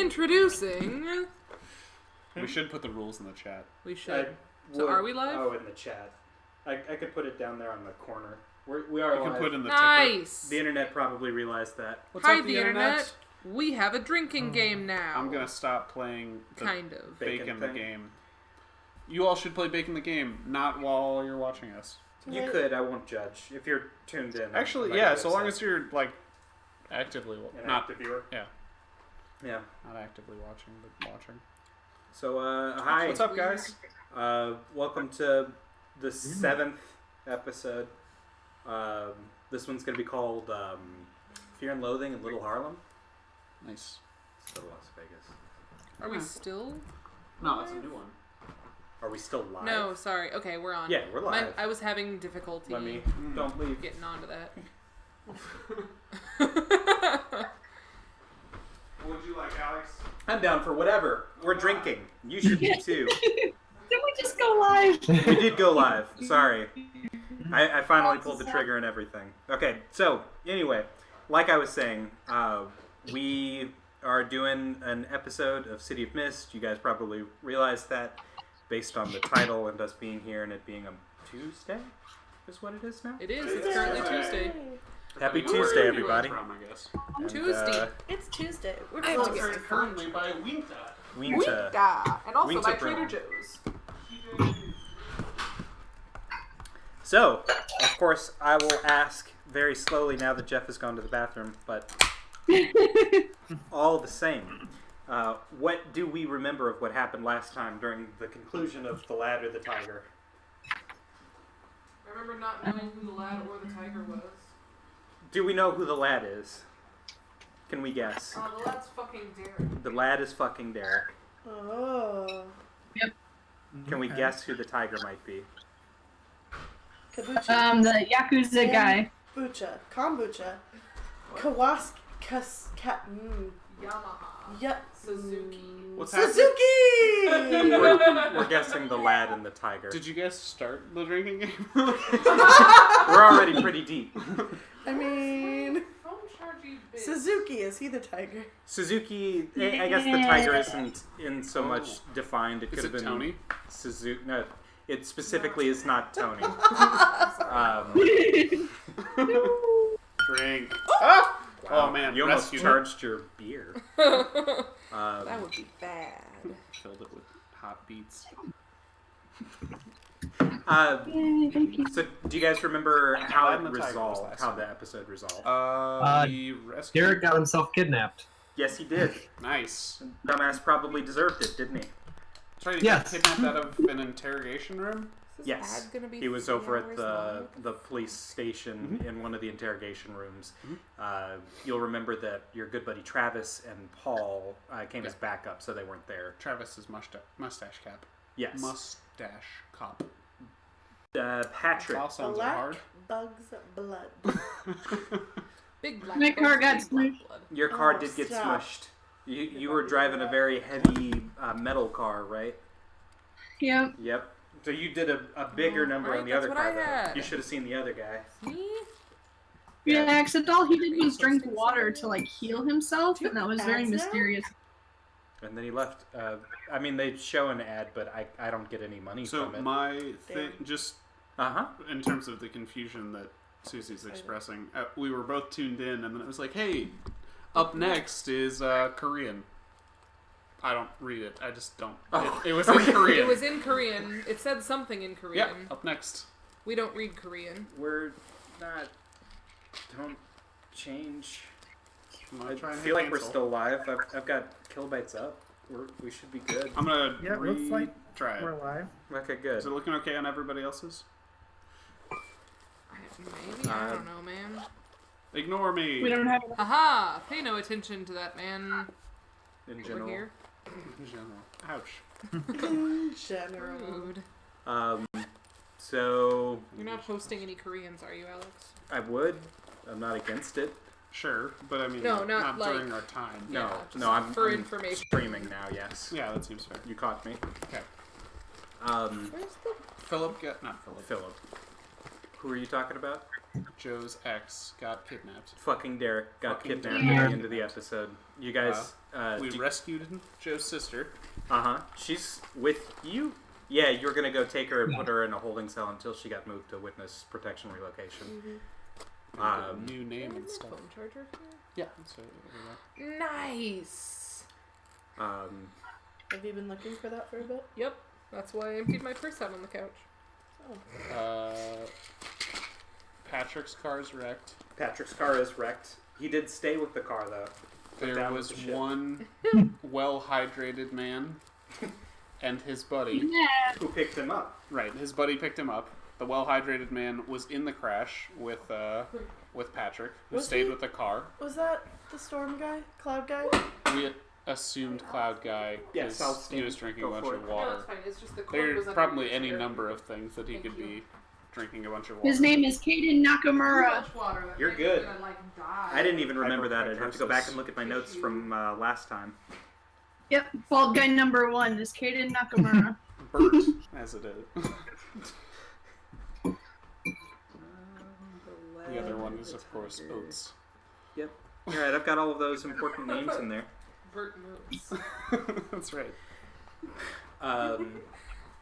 Introducing. We should put the rules in the chat. We should. So are we live? Oh, in the chat. I could put it down there on the corner. We are live. You can put in the nice. The internet probably realized that. What's Hi, up, the internet. We have a drinking game now. I'm gonna stop playing the kind of Bacon the thing. game. You all should play Bacon the game, not while you're watching us. You could. I won't judge if you're tuned in. Actually, yeah. So long as you're like actively an not active viewer. yeah, Yeah. not actively watching, but watching. So hi. What's up, guys? Welcome to the 7th episode. This one's gonna be called Fear and Loathing in Little Harlem. Nice. Still Las Vegas. Are we still? No, that's a new one. Are we still live? No, sorry. Okay, we're on. Yeah, we're live. I was having difficulty. Let me. Don't leave. Getting onto that. What would you like, Alex? I'm down for whatever. We're drinking. You should be too. Did we just go live? We did go live. Sorry. I finally pulled the trigger and everything. Okay, so anyway, like I was saying, we are doing an episode of City of Mist. You guys probably realized that based on the title and us being here and it being a Tuesday is what it is now. It is. It's currently Tuesday. Happy Tuesday, everybody. From, I guess. And, Tuesday. It's Tuesday. We're I have to close. get currently by Winter. Winter. And also Winter by Trader Brown. Joe's. So, of course, I will ask very slowly now that Jeff has gone to the bathroom, but all the same, what do we remember of what happened last time during the conclusion of The Lad or the Tiger? I remember not knowing who the lad or the tiger was. Do we know who the lad is? Can we guess? The lad's fucking Derek. The lad is fucking Derek. Oh. Can we guess who the tiger might be? Kabucha. The Yakuza guy. Kombucha. Kawaski. Yamaha. Suzuki. What's Suzuki! We're guessing the lad and the tiger. Did you guys start the drinking game? We're already pretty deep. I mean, Phone chargy bitch. Suzuki, is he the tiger? Suzuki, I guess the tiger isn't in so much defined. It could Is have it been Tony? Suzuki. No, it specifically is not Tony. Drink. Wow. Oh man, You almost rescue charged your beer. That would be bad. Filled it with hot beets. So, do you guys remember how Lad it and the Tiger was resolved? last How one. the episode resolved? We rescued. Derek got himself kidnapped. Yes, he did. Nice. Dumbass probably deserved it, didn't he? Trying to Yes. get kidnapped out of an interrogation room. Is this Yes. ad gonna be He was 3 over at hours the long? police station in one of the interrogation rooms. You'll remember that your good buddy Travis and Paul came as backup, so they weren't there. Travis's mustache cap. Yes. Mustache cop. Patrick. All sounds are Black hard. bugs blood. Big black My car bugs, got big black smushed. blood. Your car Oh, did get stop. smushed. You were driving a very heavy metal car, right? Yep. Yep. So you did a bigger number right, on the that's other what car. I though. had. You should have seen the other guy. Me? Yeah, except all he did was drink water to like heal himself, and that was very Ads now? mysterious. And then he left. I mean, they show an ad, but I don't get any money So from it. my thing, just Uh-huh. in terms of the confusion that Susie's expressing, we were both tuned in, and then it was like, "Hey, up next is Korean." I don't read it. I just don't. Oh, It was in okay. Korean. It was in Korean. It said something in Yeah, Korean. up next. We don't read Korean. We're not... Don't change. I'm I gonna try and feel hit like we're cancel. still live. I've got kilobytes up. We should be good. I'm gonna Yeah, it looks like try it. we're live. Okay, Is good. it looking okay on everybody else's? Maybe? I don't know, man. Ignore me. We don't have. Haha! Pay no attention to that man In over general. here. In general. Ouch. General. Rude. So You're not hosting any Koreans, are you, Alex? I would. I'm not against it. Sure, but I mean, No, not like- during our time. No, Yeah, just no, I'm for I'm information. streaming now. Yes. Yeah, that seems fair. You caught me. Okay. Where's the... Philip, not Philip. Philip. Who are you talking about? Joe's ex got kidnapped. Fucking Derek got Fucking kidnapped Derek. at the end of the episode. You guys, We rescued Joe's sister. she's with you. Yeah, you were gonna go take her and put her in a holding cell until she got moved to witness protection relocation. New name and stuff. Phone charger. Yeah. So Nice. Have you been looking for that for a bit? Yep. That's why I emptied my purse out on the couch. Patrick's car's wrecked. Patrick's car is wrecked. He did stay with the car though. There down was with the ship. one well-hydrated man and his buddy. Yeah. Who picked him up? Right, his buddy picked him up. The well-hydrated man was in the crash with Patrick, who Was stayed he? with the car. Was that the storm guy? Cloud guy? We assumed Cloud Guy Yes, because he was drinking a bunch of No, water. it's fine. It's just the cord There's was under probably the any chair. number of things that he Thank could you. be drinking a bunch of water. His name is Kaden Too Nakamura. much water. That You're man's good. gonna, like, die. I didn't even remember that. I'd have to go back Hyperhidrosis. and look at my notes from last time. Yep, bald guy number 1 is Kaden Nakamura. Bert, as it is. The other one is, of course, Oates. Yep. All right, I've got all of those important names in there. Bert moves. That's right. Okay,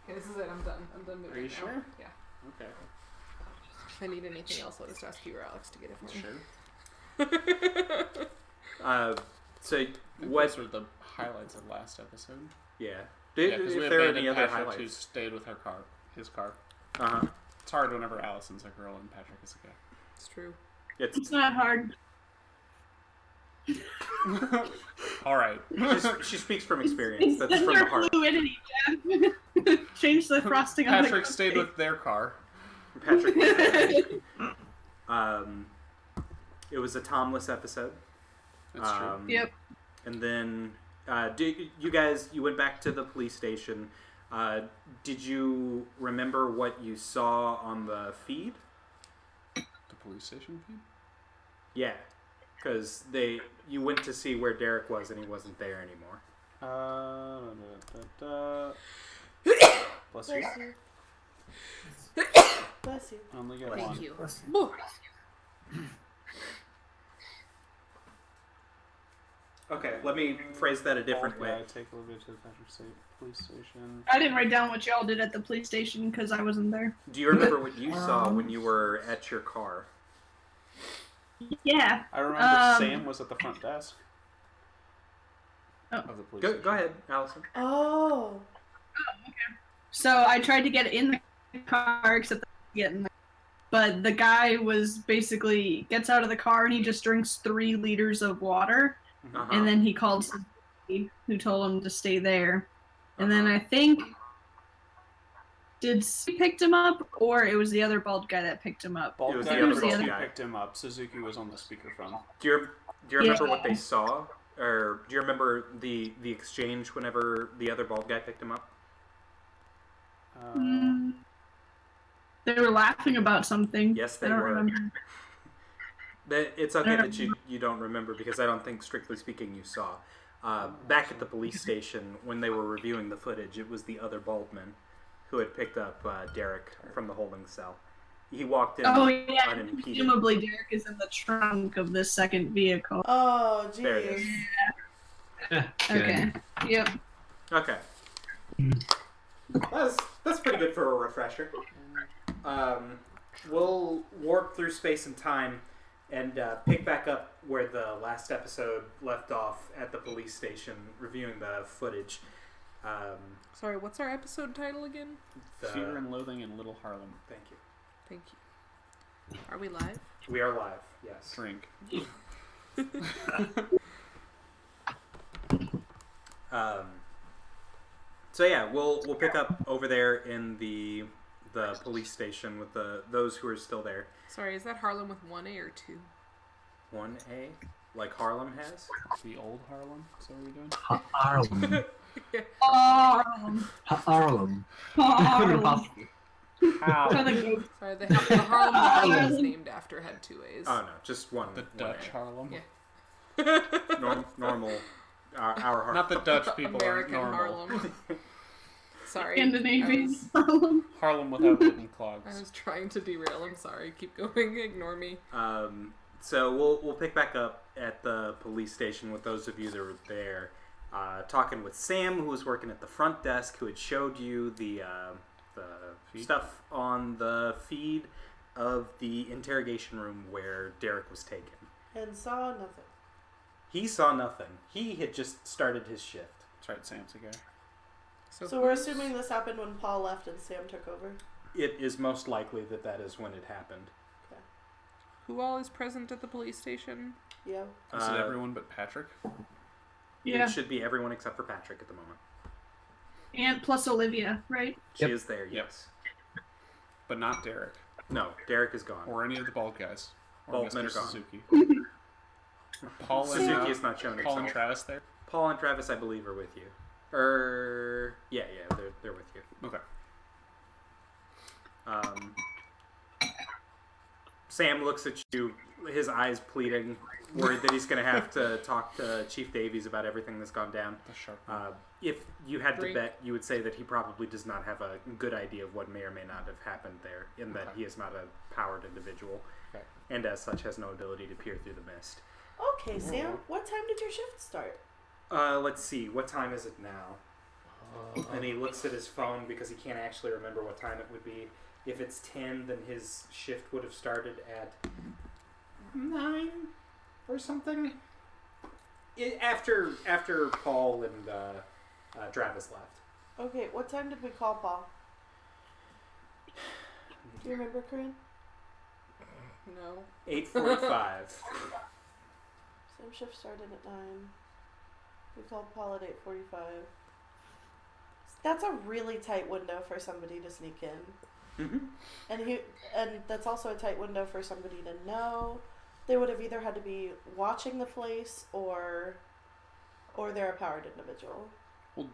this is it. I'm done. I'm done moving. Are you now. sure? Yeah. Okay. If I need anything else, I'll just ask you or Alex to get it for me. Sure. So Those what? were the highlights of last episode. Yeah. Yeah, because we if there are any abandoned other Patrick, who highlights? stayed with his car. Uh-huh. It's hard whenever Allison's a girl and Patrick is a guy. It's true. It's It's not hard. All right. she speaks from experience. That's from the Gender heart. fluidity, Jeff. Change the frosting on the Patrick stayed with their car. Patrick. It was a Tomless episode. That's true. Yep. And then, you went back to the police station. Did you remember what you saw on the feed? The police station feed? Yeah, because you went to see where Derek was and he wasn't there anymore. Bless you. Bless you. Bless you. Only get Thank one. you. Okay, let me phrase that a different Bald way. guy, take a little bit to the Patrick State Police Station. I didn't write down what y'all did at the police station because I wasn't there. Do you remember what you saw when you were at your car? Yeah. I remember Sam was at the front desk. Oh. Of the police Go station. ahead, Allison. Oh. So I tried to get in the car, except I couldn't get in there. But the guy was basically gets out of the car and he just drinks 3 liters of water, Uh-huh. and then he called somebody who told him to stay there. And then I think did he picked him up, or it was the other bald guy that picked him up. Bald It was guy the other was bald guy. picked him up. Suzuki was on the speakerphone. Do you remember Yeah. what they saw, or do you remember the exchange whenever the other bald guy picked him up? They were laughing about something. Yes, they I don't were. remember. It's okay that you don't remember, because I don't think, strictly speaking, you saw. Back at the police station, when they were reviewing the footage, it was the other bald man who had picked up Derek from the holding cell. He walked in Oh yeah, unimpeded. presumably Derek is in the trunk of this second vehicle. Oh, jeez. There it is. Okay. Yep. Okay. That's pretty good for a refresher. We'll warp through space and time and pick back up where the last episode left off at the police station, reviewing the footage. Sorry, what's our episode title again? Fear and Loathing in Little Harlem. Thank you. Thank you. Are we live? We are live. Yes. Drink. So yeah, we'll pick up over there in the police station with those who are still there. Sorry, is that Harlem with 1A or 2? 1A, like Harlem has. The old Harlem? Is that what we're doing? Harlem. Harlem. Harlem. How? Sorry, the Harlem that was named after had 2 A's. Oh no, just one. The one Dutch A. Harlem? Yeah. Normal. Our Harlem. Not the Dutch people American are normal. Harlem. Sorry. Scandinavian. Harlem without wooden I clogs. was trying to derail. I'm sorry. Keep going. Ignore me. So we'll pick back up at the police station with those of you that were there, talking with Sam, who was working at the front desk, who had showed you the stuff on the feed of the interrogation room where Derek was taken. And saw nothing. He saw nothing. He had just started his shift. That's right, Sam's a guy. So we're assuming this happened when Paul left and Sam took over? It is most likely that is when it happened. Who all is present at the police station? Yeah. Is it everyone but Patrick? Yeah. It should be everyone except for Patrick at the moment. And plus Olivia, right? She is there, yes. But not Derek. No, Derek is gone. Or any of the bald guys. Or Bald men Mr. are gone. Suzuki. Paul and, Suzuki is not showing Paul and himself. Travis there? Paul and Travis, I believe, are with you. Yeah, they're with you. Okay. Sam looks at you, his eyes pleading, worried that he's going to have to talk to Chief Davies about everything that's gone down. The sharp If you had Drink. to bet, you would say that he probably does not have a good idea of what may or may not have happened there, in that he is not a powered individual, and as such has no ability to peer through the mist. Okay, Sam. What time did your shift start? Let's see, what time is it now? And he looks at his phone because he can't actually remember what time it would be. If it's 10, then his shift would have started at 9 or something. After Paul and Travis left. Okay, what time did we call Paul? Do you remember, Corinne? No. 8:45. Same shift started at 9. We called Paul at 8:45. That's a really tight window for somebody to sneak in. Mm-hmm. And that's also a tight window for somebody to know. They would have either had to be watching the place or they're a powered individual. Well,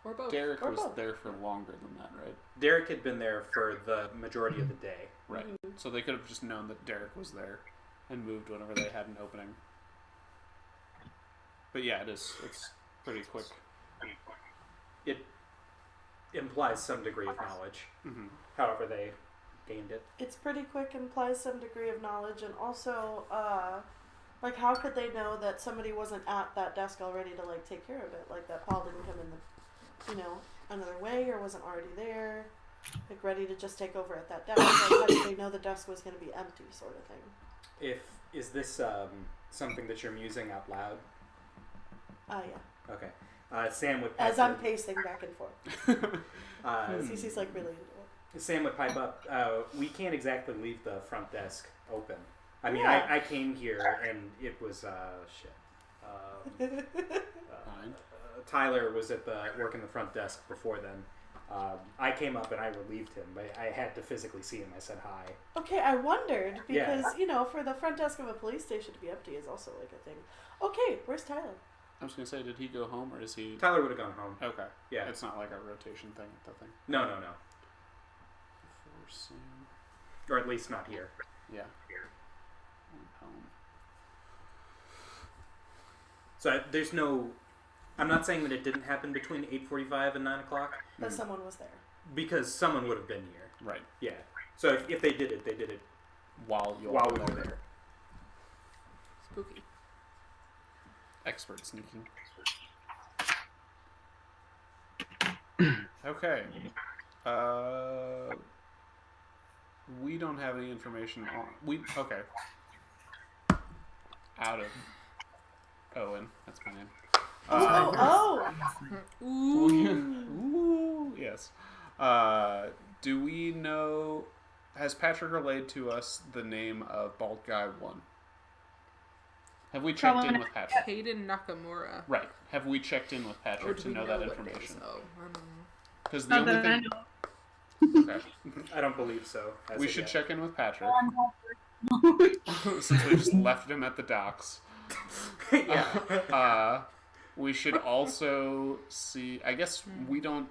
or both. Derek or was both. there for longer than that, right? Derek had been there for the majority of the day. Right. So they could have just known that Derek was there and moved whenever they had an opening. But yeah, it's pretty quick. It implies some degree of knowledge. Mm-hmm. However they gained it. It's pretty quick, implies some degree of knowledge, and also, like, how could they know that somebody wasn't at that desk already to, like, take care of it? Like, that Paul didn't come in another way, or wasn't already there, like, ready to just take over at that desk? Like, how did they know the desk was going to be empty, sort of thing? Is this something that you're musing out loud? Yeah. Okay. Sam would As I'm pacing back and forth. Cece's, like, really into it. Sam would pipe up. We can't exactly leave the front desk open. I mean, Yeah. I came here and it was shit. Fine. Tyler was at working the front desk before then. I came up and I relieved him, but I had to physically see him. I said hi. Okay, I wondered, because, Yeah. For the front desk of a police station to be empty is also, like, a thing. Okay, where's Tyler? I was going to say, did he go home or is he... Tyler would have gone home. Okay. Yeah. It's not like a rotation thing at the thing. No. For Sam. Or at least not here. Yeah. Went home. So there's no... I'm not saying that it didn't happen between 8:45 and 9 o'clock. That someone was there. Because someone would have been here. Right. Yeah. So if they did it While you while we were there. Spooky. Expert sneaking. Okay. We don't have any information on... Okay. Out of... Owen. That's my name. Ooh, yes. Do we know... Has Patrick relayed to us the name of Bald Guy 1? Have we checked in with Patrick? Hayden Nakamura. Right. Have we checked in with Patrick to know that information? I don't know. Because the only thing... Okay. I don't believe so. We should check in with Patrick. Since we just left him at the docks. Yeah. We should also see... I guess we don't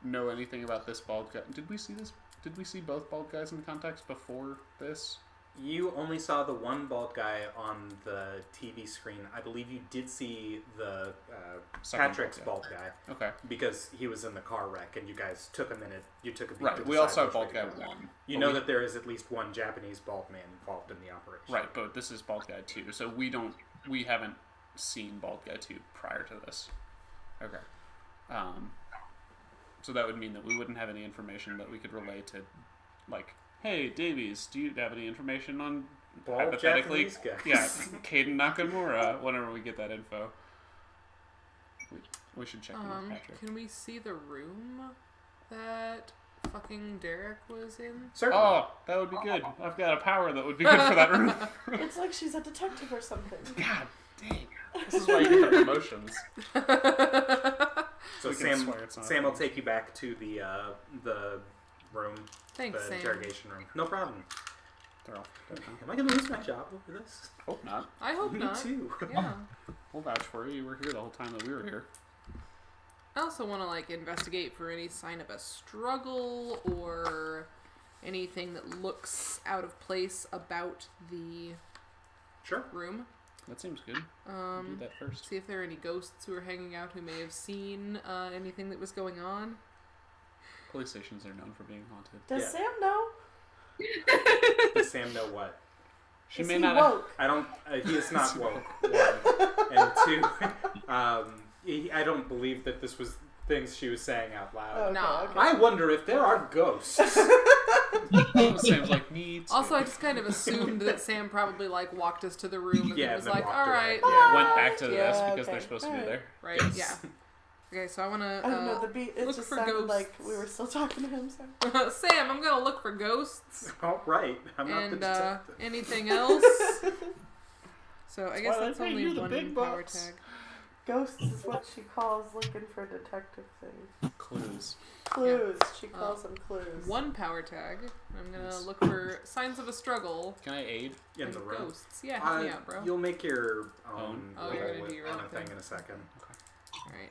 know anything about this bald guy. Did we see this? Did we see both bald guys in context before this? You only saw the one bald guy on the TV screen. I believe you did see the second Patrick's bald bald guy. Okay. Because he was in the car wreck, and you guys took a minute. You took a beat. Right. To We decide also have which bald way guy to go. 1. You know that there is at least one Japanese bald man involved in the operation. Right, but this is bald guy 2, so we haven't seen bald guy 2 prior to this. Okay. So that would mean that we wouldn't have any information that we could relay to, like, hey, Davies, do you have any information on, Bald hypothetically, Japanese guy. yeah, Caden Nakamura, whenever we get that info. We should check in with Patrick. Can we see the room that fucking Derek was in? Certainly. Oh, that would be good. I've got a power that would be good for that room. It's like she's a detective or something. God dang. This is why you get the promotions. So we can Sam, swear it's not Sam will a- take you back to the room, Thanks, the Sam. interrogation room. No problem. They're all dead now. Am I going to lose my job over this? Hope not. I hope Me not. too. Yeah. We'll vouch for you. You were here the whole time that we were here. I also want to like investigate for any sign of a struggle or anything that looks out of place about the Sure. room. That seems good. Do that first. See if there are any ghosts who are hanging out who may have seen anything that was going on. Police stations are known for being haunted. Does Yeah. Sam know? Does Sam know what? She Is may he not. woke? I don't. He is not woke. One and two. I don't believe that this was things she was saying out loud. Okay, Nah. okay. I wonder if there are ghosts. Sam's like me too. Also, I just kind of assumed that Sam probably like walked us to the room and Yeah, then was and then like, walked "All away. right, Yeah. went back to the Yeah, desk because okay. they're supposed to be Alright. there. right, yeah." Okay, so I want I don't know, to the beat, it look just for sounded ghosts. like we were still talking to him, so. Sam, I'm gonna look for ghosts All right. I'm not the and detective. anything else. So I guess why that's they pay only you the one big power bucks. tag. Ghosts is what she calls looking for detective things. Clues. Clues. She calls them clues. One power tag. I'm gonna Yes. look for signs of a struggle. Can I aid? In and the room. ghosts. Yeah, help me out, bro. You'll make your own Oh, you're roll gonna do your on own a thing thing. in a second. Alright.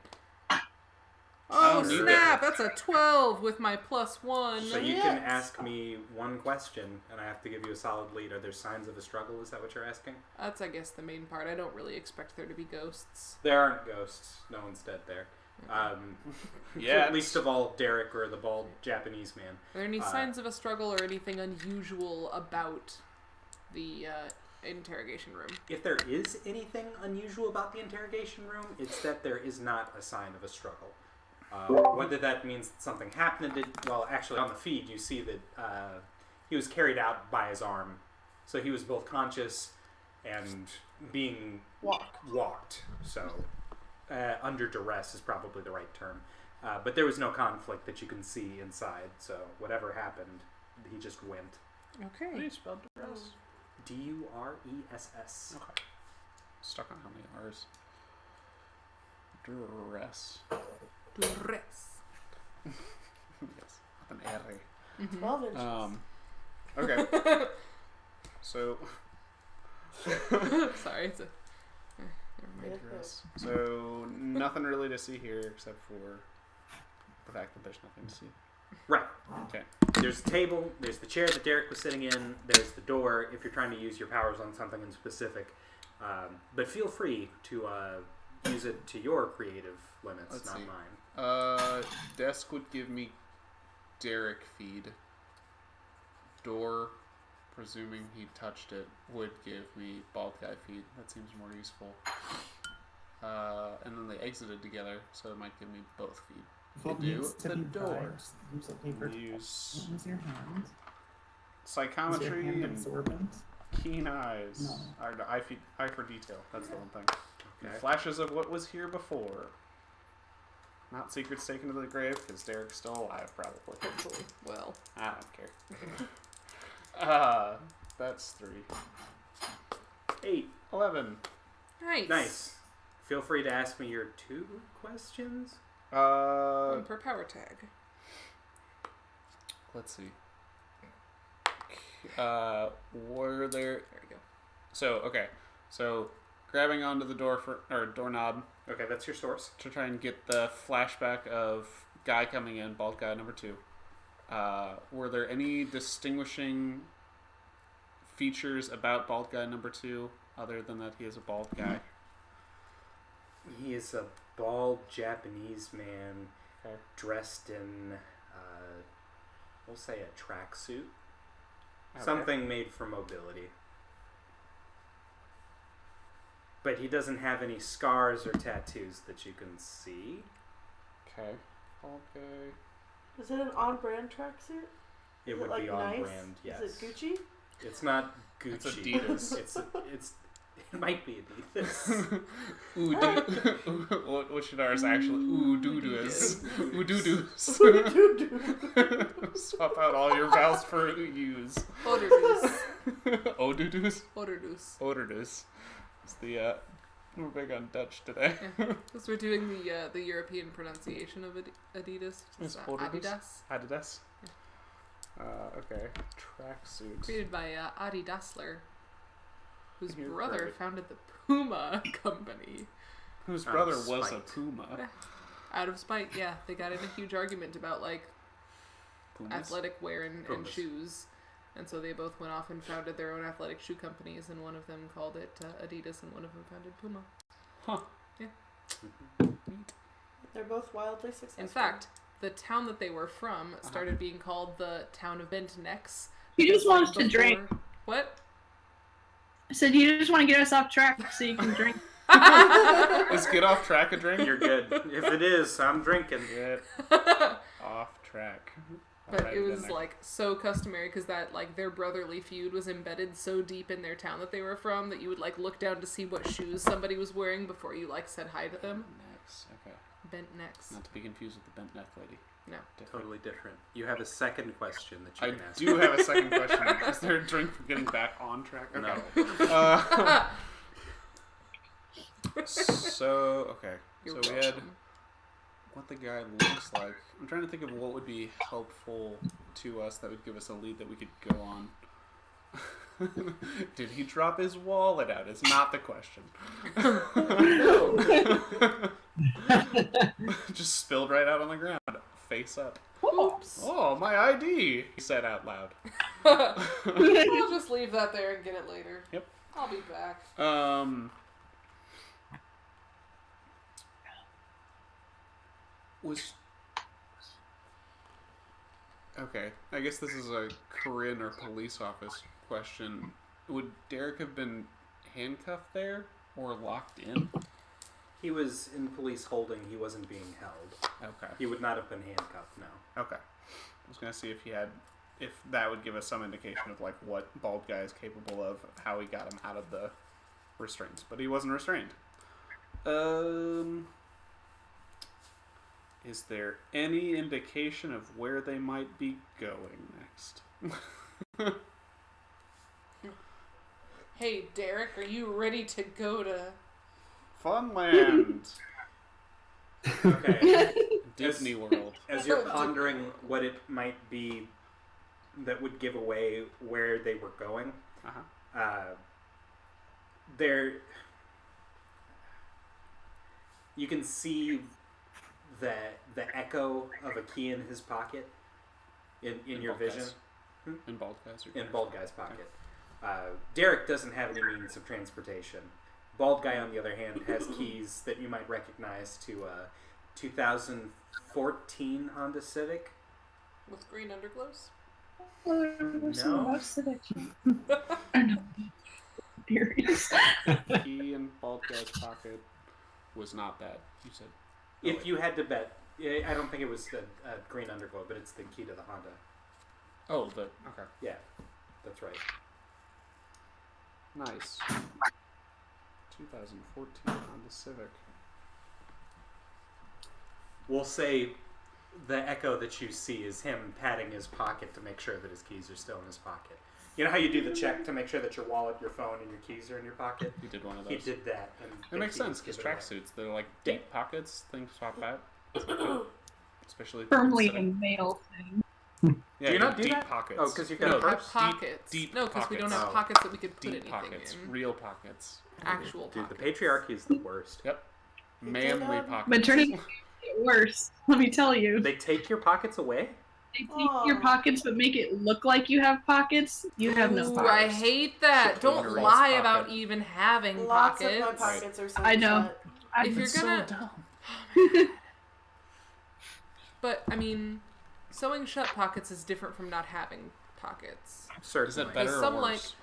I Oh don't need snap! That's a 12 with my +1. So you can Yes. ask me one question, and I have to give you a solid lead. Are there signs of a struggle? Is that what you're asking? That's, I guess, the main part. I don't really expect there to be ghosts. There aren't ghosts. No one's dead there. Yeah. Least of all, Derek or the bald Japanese man. Are there any signs of a struggle or anything unusual about the interrogation room? If there is anything unusual about the interrogation room, it's that there is not a sign of a struggle. Whether that means something happened, well, actually, on the feed, you see that he was carried out by his arm. So he was both conscious and being walked. So under duress is probably the right term. But there was no conflict that you can see inside. So whatever happened, he just went. How do Okay. you spell duress? Duress. Okay. Stuck on how many R's? Duress. Duress. Yes. With an R. 12 inches. Okay. So. Sorry, it's a... Yeah. Duress. So nothing really to see here except for the fact that there's nothing to see. Right. Okay. There's a table, there's the chair that Derek was sitting in, there's the door if you're trying to use your powers on something in specific. But feel free to use it to your creative limits, Let's not see. mine. Desk would give me Derek feed. Door, presuming he touched it, would give me bald guy feed. That seems more useful. And then they exited together, so it might give me both feed. What You do needs to the be door. tried? Who's looking for Use Use your hand. Is your psychometry hand and absorbent? keen eyes. No. Or eye for detail. That's the one thing. And Okay. flashes of what was here before. Not secrets taken to the grave, because Derek's still alive, probably. Hopefully. Well. I don't care. That's 3. 8. 11. Nice. Nice. Feel free to ask me your 2 questions. One per power tag. Let's see. Were there... There we go. So, okay. So, grabbing onto the doorknob Okay, that's your source. to try and get the flashback of guy coming in, bald guy number 2. Were there any distinguishing features about bald guy number 2 other than that he is a bald guy? He is a bald Japanese man Okay. dressed in, we'll say a tracksuit. Okay. Something made for mobility. But he doesn't have any scars or tattoos that you can see. Okay. Okay. Is it an on-brand tracksuit? It Is would it, like, be on nice? brand, yes. Is it Gucci? It's not Gucci. It's Adidas. It might be Adidas. Ooh, what should ours actually? Ooh, doo-doos. Ooh, doo-doos. Swap out all your vowels for ooh-yous. Odordoos. Oh, doo-doos? Odordoos. Odordoos. It's the, we're big on Dutch today. Because we're doing the European pronunciation of Adidas. It's Adidas. Adidas. Okay. Tracksuit. Created by Adi Dassler, whose You're brother right. founded the Puma company. Whose Out of brother was a spite. puma. Out of spite, yeah. They got in a huge argument about, like, Pumas? athletic wear and Pumas. shoes. And so they both went off and founded their own athletic shoe companies, and one of them called it Adidas, and one of them founded Puma. Huh. Yeah. They're both wildly successful. In fact, the town that they were from started being called the town of Bent Necks. He just because, wants to drink. What? I said you just want to get us off track so you can drink. Is get off track a drink? You're good. If it is, I'm drinking. Get off track. But Alright, it was then like so customary because that like their brotherly feud was embedded so deep in their town that they were from that you would like look down to see what shoes somebody was wearing before you like said hi to them. Necks. Okay. Bent necks. Not to be confused with the bent neck lady. No. Different. Totally different. You have a second question that you I can ask. do have a second question. Is there a drink for getting back on track? Okay. No. So, okay. You're So we had welcome. what the guy looks like. I'm trying to think of what would be helpful to us that would give us a lead that we could go on. Did he drop his wallet out? Is not the question. Just spilled right out on the ground, face up. Oops. Oh, my ID! He said out loud. I'll just leave that there and get it later. Yep. I'll be back. Okay, I guess this is a Corinne or police office question. Would Derek have been handcuffed there or locked in? He was in police holding. He wasn't being held. Okay. He would not have been handcuffed, no. Okay. I was gonna see if that would give us some indication of like what Bald Guy is capable of how he got him out of the restraints, but he wasn't restrained. Is there any indication of where they might be going next? Hey, Derek, are you ready to go to Funland, Okay. Disney World. As you're pondering what it might be that would give away where they were going, there you can see the echo of a key in his pocket in your Bald vision. Guy's. In Bald Guy's. In Bald Guy's pocket. Derek doesn't have any means of transportation. Bald Guy, on the other hand, has keys that you might recognize to a 2014 Honda Civic. with green underglows? No. Key in Bald Guy's pocket was not bad. You said. If you had to bet, I don't think it was a green underglow, but it's the key to the Honda. Oh, okay. Yeah, that's right. Nice. 2014 Honda Civic. We'll say the echo that you see is him patting his pocket to make sure that his keys are still in his pocket. You know how you do the check to make sure that your wallet, your phone, and your keys are in your pocket? He did one of He those. did that. And It the makes keys sense because give it away. tracksuits, they're like deep pockets, things swap out. Especially Firmly instead a of- male thing. Yeah, Do you not do deep that? pockets. Oh, 'cause you've got no, a We don't have purse? pockets. Deep no, because we don't pockets. have Oh. pockets that we could put deep anything pockets, in. real pockets. Actual Dude, pockets. the patriarchy is the worst. Yep. did, Manly pockets. But turning it worse, let me tell you. They take your pockets away? They take your pockets but make it look like you have pockets. You have no Ooh, pockets. I hate that. Don't Chicken lie Roll's about pocket. even having Lots pockets. of my pockets are so I know. shut. I If you're It's gonna, so dumb. But, I mean, sewing shut pockets is different from not having pockets. Certainly. Is it better or Some, worse?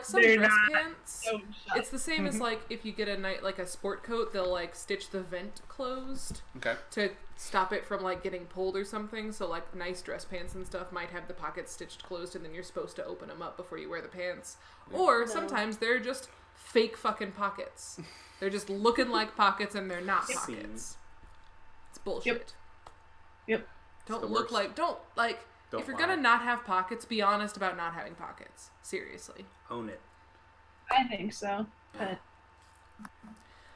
some They're dress not pants, so shut. it's the same as, like, if you get a sport coat, they'll, like, stitch the vent closed Okay. to stop it from, like, getting pulled or something. So, like, nice dress pants and stuff might have the pockets stitched closed, and then you're supposed to open them up before you wear the pants. Or No. sometimes they're just fake fucking pockets. They're just looking like pockets, and they're not Yep. pockets. It's bullshit. Yep. Don't the look worst. like, don't, like, Don't if you're lie. gonna not have pockets, be honest about not having pockets. Seriously. Own it. I think so. But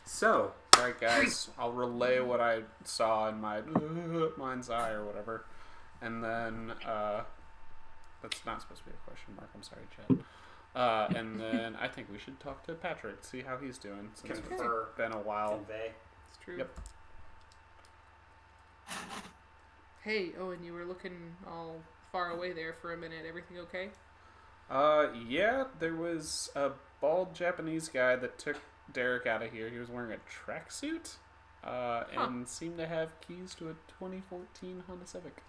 So, Alright, guys. I'll relay what I saw in my mind's eye or whatever. And then, that's not supposed to be a question mark. I'm sorry, Chad. And then I think we should talk to Patrick, see how he's doing. Since Confer. it's been a while. convey. It's true. Yep. Hey, Owen, you were looking all far away there for a minute. Everything okay? Yeah, there was a bald Japanese guy that took Derek out of here. He was wearing a tracksuit, and seemed to have keys to a 2014 Honda Civic.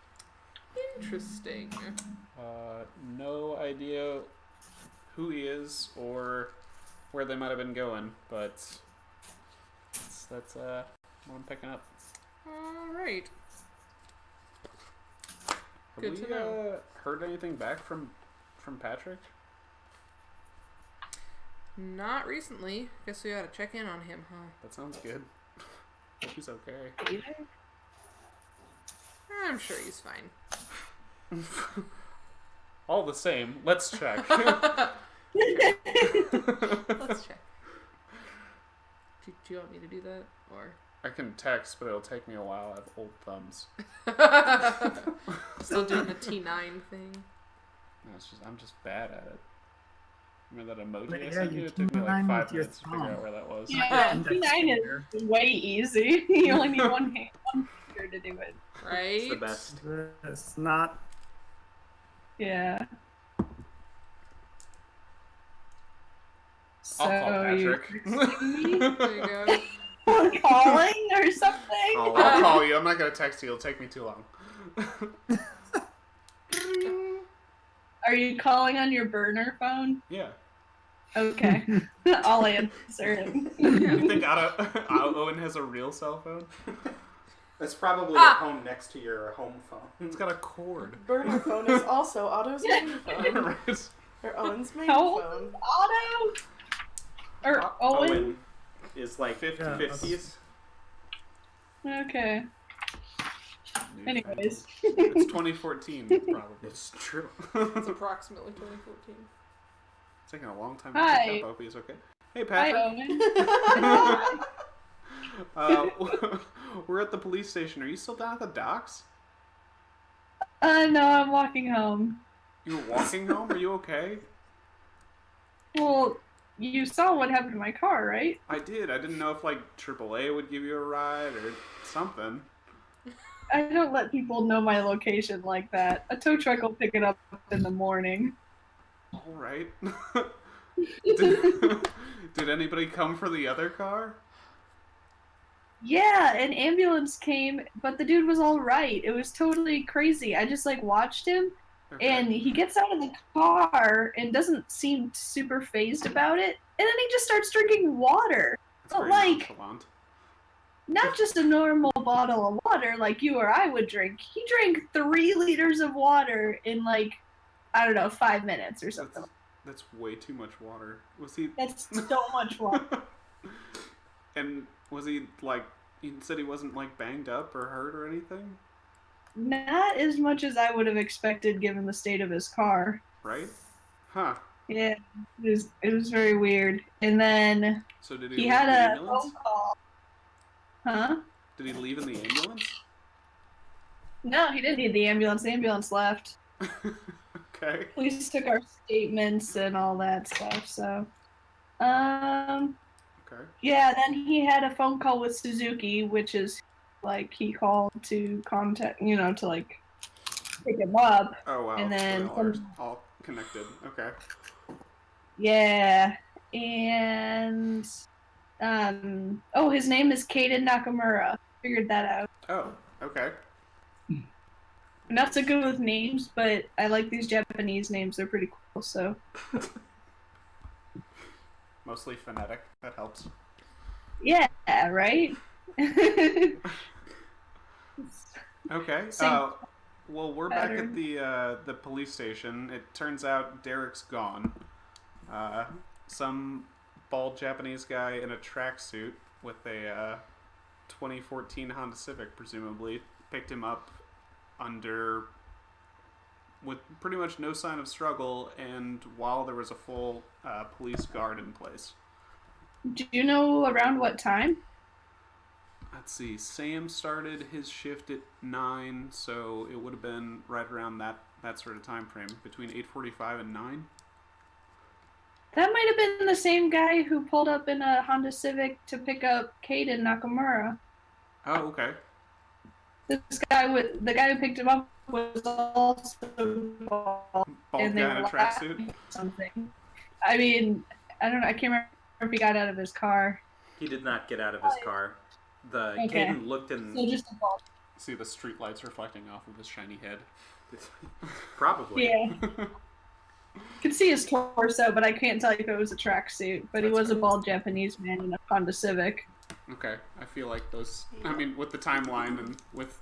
Interesting. No idea who he is or where they might have been going, but that's what I'm picking up. Alright. Have Good we to know. heard anything back from Patrick? Not recently. Guess we ought to check in on him, huh? That sounds good. Hope he's okay. I'm sure he's fine. All the same, let's check. Let's check. Do you want me to do that? Or... I can text, but it'll take me a while. I have old thumbs. Still doing the T9 thing. No, I'm just bad at it. Remember that emoji I Yeah, sent you you? It took me like combine 5 with your minutes to figure out thumb. where that was. yeah, Index T9 finger. is way easy. You only need one finger to do it. Right? It's the best. It's not. Yeah. I'll call you're Patrick. texting me? There you go. Or calling or something? I'll call you. I'm not going to text you. It'll take me too long. Are you calling on your burner phone? Yeah. Okay. I'll answer it. You think Owen has a real cell phone? It's probably at home next to your home phone. It's got a cord. Burner phone is also Otto's main phone. Right. Or Owen's main How old phone. is Otto? Or Owen? Is like 50s. Okay. Anyways. It's 2014, probably. It's true. It's approximately 2014. It's taking a long time to Hi. pick up. I hope he's okay. Hey, Hi, Patrick. Owen. We're at the police station. Are you still down at the docks? No, I'm walking home. You were walking home? Are you okay? Well, you saw what happened to my car, right? I did. I didn't know if, like, AAA would give you a ride or something. I don't let people know my location like that. A tow truck will pick it up in the morning. All right. Did anybody come for the other car? Yeah, an ambulance came, but the dude was all right. It was totally crazy. I just like watched him, Okay. and he gets out of the car and doesn't seem super phased about it, and then he just starts drinking water. That's but, very like- nonchalant. Not just a normal bottle of water like you or I would drink. He drank 3 liters of water in like, I don't know, 5 minutes or something. That's way too much water. Was he? That's so much water. And was he like? He said he wasn't like banged up or hurt or anything, Not as much as I would have expected given the state of his car. right? Huh. Yeah, it was very weird. And then So did he he leave had the a ambulance? phone call. Huh? Did he leave in the ambulance? No, he didn't need the ambulance. The ambulance left. Okay. Police took our statements and all that stuff. So, Okay. yeah. Then he had a phone call with Suzuki, which is like he called to contact, to like pick him up. Oh wow. And then So they all are all connected. Okay. Yeah, and his name is Kaden Nakamura. figured that out. Oh, okay. I'm not so good with names, but I like these Japanese names. They're pretty cool, so. Mostly phonetic. That helps. Yeah, right? Okay. Same Well, we're back at pattern. the police station. It turns out Derek's gone. Some bald Japanese guy in a tracksuit with a 2014 Honda Civic, presumably, picked him up with pretty much no sign of struggle, and while there was a full police guard in place. Do you know around what time? Let's see. Sam started his shift at 9, so it would have been right around that sort of time frame, between 8:45 and 9. That might have been the same guy who pulled up in a Honda Civic to pick up Kaden Nakamura. Oh, okay. The guy who picked him up was also bald, Bald and they guy in were a laughing tracksuit. at something. I mean, I don't know. I can't remember if he got out of his car. He did not get out of his car. The Okay. Caden looked in. So just a bald. See the street lights reflecting off of his shiny head. Probably. Yeah. Could see his torso, but I can't tell you if it was a tracksuit. But he That's was a fair. bald Japanese man in a Honda Civic. Okay, I feel like those. I mean, with the timeline and with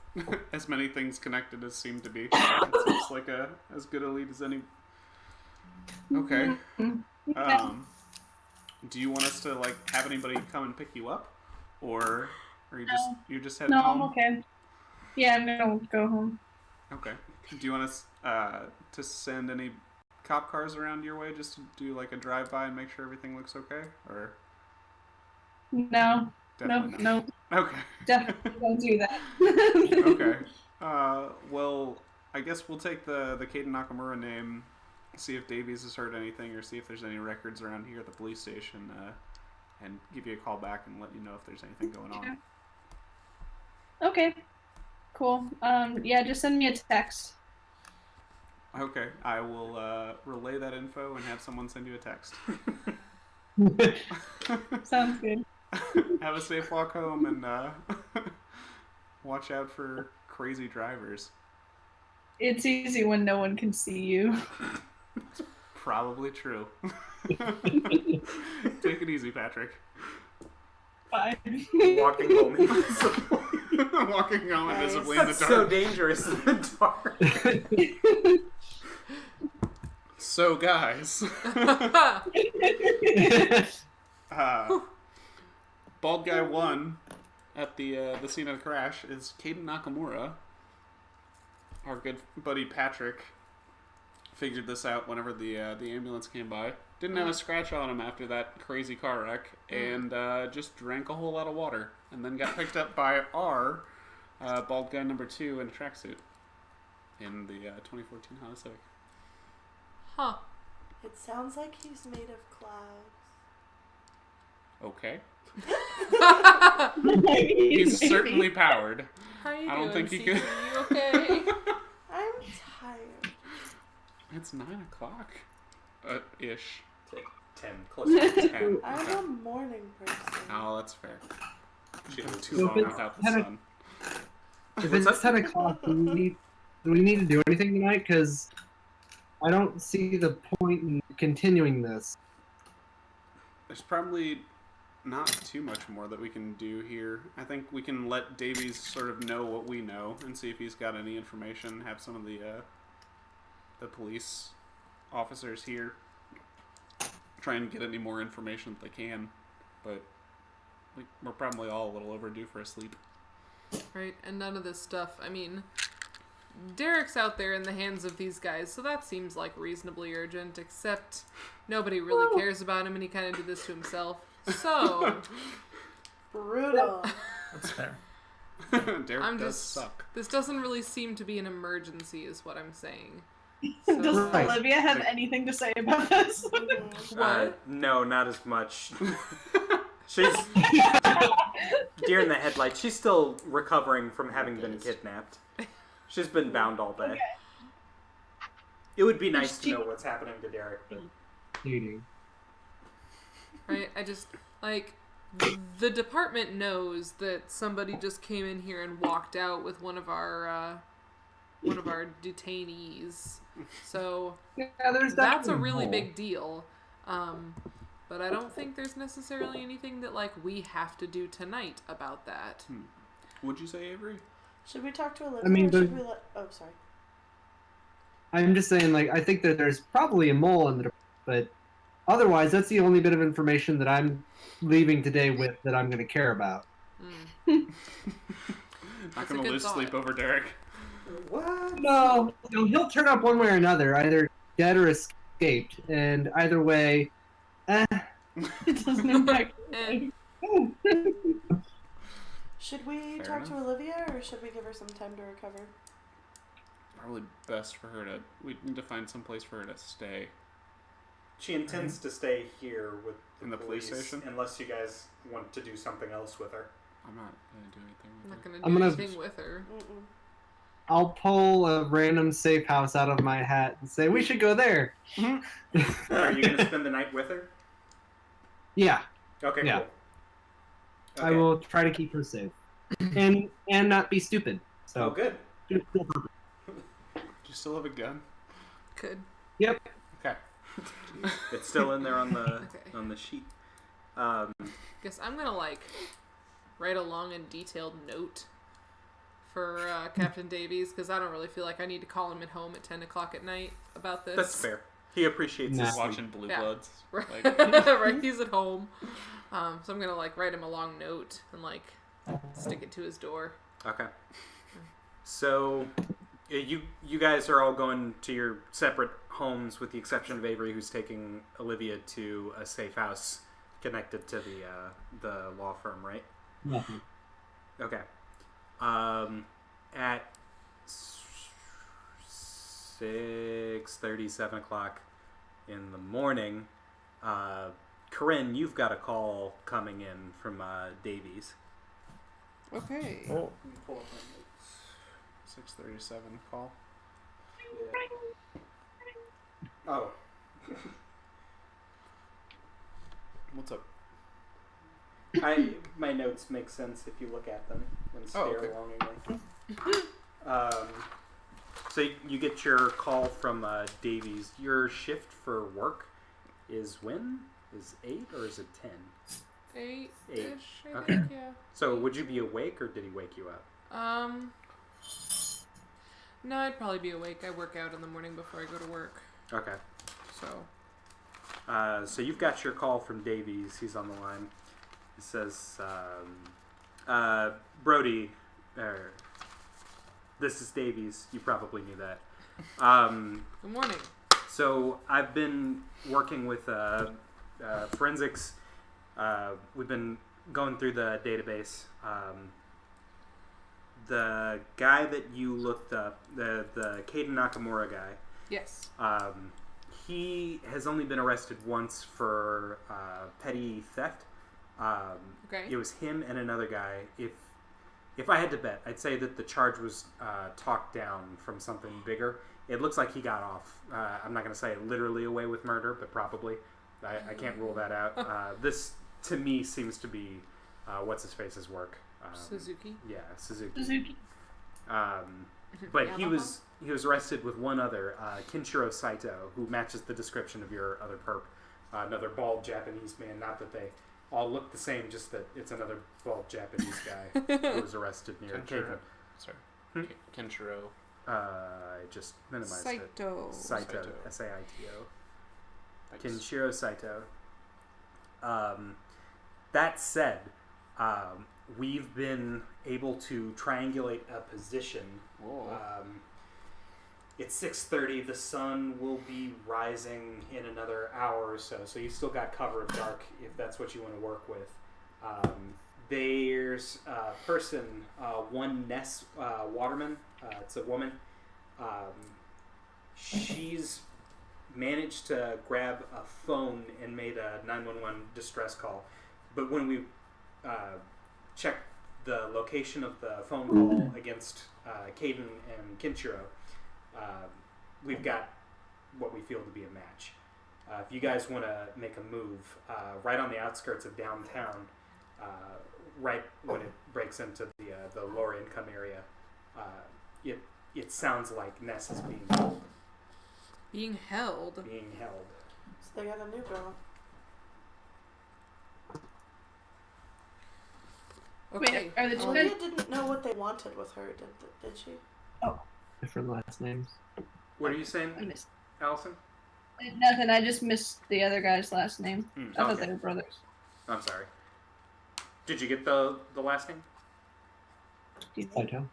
as many things connected as seem to be, it seems like as good a lead as any. Okay. Do you want us to have anybody come and pick you up, or are you're just heading No, home? I'm okay. Yeah, I'm gonna go home. Okay. Do you want us to send any cop cars around your way just to do a drive-by and make sure everything looks okay, or No, definitely no, not? Okay. definitely don't do that. Okay. Well, I guess we'll take the Kaden Nakamura name, see if Davies has heard anything, or see if there's any records around here at the police station, and give you a call back and let you know if there's anything going on. Okay, cool. Yeah, just send me a text. Okay, I will relay that info and have someone send you a text. Sounds good. Have a safe walk home, and watch out for crazy drivers. It's easy when no one can see you. Probably true. Take it easy, Patrick. Bye. Walking home invisibly. Walking home invisibly in the That's dark. so dangerous in the dark. So, guys, bald guy 1 at the scene of the crash is Kaden Nakamura. Our good buddy Patrick figured this out whenever the ambulance came by. Didn't have a scratch on him after that crazy car wreck, and just drank a whole lot of water, and then got picked up by our bald guy number 2 in a tracksuit in the 2014 Honda Civic. Huh. It sounds like he's made of clouds. Okay. Maybe. He's certainly powered. How you I don't doing, think he Cece? could. You okay? I'm tired. It's 9 o'clock. Ish. 10, close to 10. I'm Okay. a morning person. Oh, that's fair. She had too So long if it's without the 10 sun. If What's it's up? 10 o'clock, do we need to do anything tonight? Because I don't see the point in continuing this. There's probably not too much more that we can do here. I think we can let Davies sort of know what we know and see if he's got any information. Have some of the police officers here try and get any more information that they can. But we're probably all a little overdue for a sleep. Right, and none of this stuff, I mean, Derek's out there in the hands of these guys, so that seems like reasonably urgent, except nobody really cares about him and he kind of did this to himself. So, Brutal. That's fair. Derek I'm does just, suck. this doesn't really seem to be an emergency is what I'm saying. So, Does Right. Olivia have anything to say about this? What? No, not as much. She's deer in the headlights. She's still recovering from having been kidnapped. She's been bound all day. It would be nice to know what's happening to Derek. But Eating. Right, I just, like, the department knows that somebody just came in here and walked out with one of our detainees. So there's that's a definitely really more. big deal. But I don't think there's necessarily anything that like we have to do tonight about that. Would you say, Avery? Should we talk to Olivia, I mean, or should we let... Oh, sorry. I'm just saying, like, I think that there's probably a mole in the, but otherwise, that's the only bit of information that I'm leaving today with that I'm going to care about. Not That's a gonna good lose thought. sleep over Derek. What? No, he'll turn up one way or another, either dead or escaped, and either way, It doesn't impact Eh. Should we Fair talk to enough. Olivia, or should we give her some time to recover? Probably best for her to. We need to find some place for her to stay. She intends to stay here with In the police station? unless you guys want to do something else with her. I'm not gonna do anything I'm with not her. gonna I'm do gonna- anything with her. Mm-mm. I'll pull a random safe house out of my hat and say, we should go there. Are you going to spend the night with her? Yeah, Okay, Yeah. cool. I will try to keep her safe. And not be stupid. So, Oh, good. Do you still have a gun? Could. Yep. Okay. It's still in there on the Okay. on the sheet. Guess I'm gonna like write a long and detailed note for Captain Davies because I don't really feel like I need to call him at home at 10 o'clock at night about this. That's fair. He appreciates Nah. his sleep. Watching Blue Yeah. Bloods. Right, Like, right. He's at home, so I'm gonna like write him a long note and like stick it to his door. Okay. So, you guys are all going to your separate homes, with the exception of Avery, who's taking Olivia to a safe house connected to the law firm, right? Nothing. Okay. At 6:30, 7 o'clock in the morning, Corinne, you've got a call coming in from Davies. Okay. oh. 6:37 call. Oh. What's up? My notes make sense if you look at them and stare okay. longingly. So you get your call from Davies. Your shift for work is when? Is 8 or is it 10? 8-ish, I Okay. think, yeah. So would you be awake or did he wake you up? No, I'd probably be awake. I work out in the morning before I go to work, Okay. so. So you've got your call from Davies. He's on the line. He says, Brody, this is Davies. You probably knew that. Good morning. So I've been working with forensics. We've been going through the database. The guy that you looked up, the Caden Nakamura guy, Yes. he has only been arrested once for petty theft. Okay. It was him and another guy. If I had to bet, I'd say that the charge was talked down from something bigger. It looks like he got off. I'm not going to say literally away with murder, but probably. I can't rule that out. This, to me, seems to be what's-his-face's work. Suzuki. Yeah, Suzuki. Suzuki. But he was arrested with one other, Kinshiro Saito, who matches the description of your other perp. Another bald Japanese man. Not that they all look the same, just that it's another bald Japanese guy who was arrested near Kenshiro. Caden. Sorry. Hmm? Kenshiro. I just minimized it. Saito. Saito. Saito. S-A-I-T-O. Thanks. Kinshiro Saito. That said, we've been able to triangulate a position. Whoa. It's 6:30. The sun will be rising in another hour or so, so you've still got cover of dark if that's what you want to work with. There's a person, one Ness Waterman. It's a woman. She's managed to grab a phone and made a 911 distress call. But when we checked the location of the phone call against Caden and Kinshiro, we've got what we feel to be a match. If you guys want to make a move, right on the outskirts of downtown, right when it breaks into the lower income area, it sounds like Ness is being held. Being held. Being held. So they got a new girl. Okay. Wait, are the two Olivia guys? didn't know what they wanted with her, did she? Different last names. What are you saying, I missed Allison? nothing. I just missed the other guy's last name. I thought Okay. they were brothers. I'm sorry. Did you get the last name? Saito.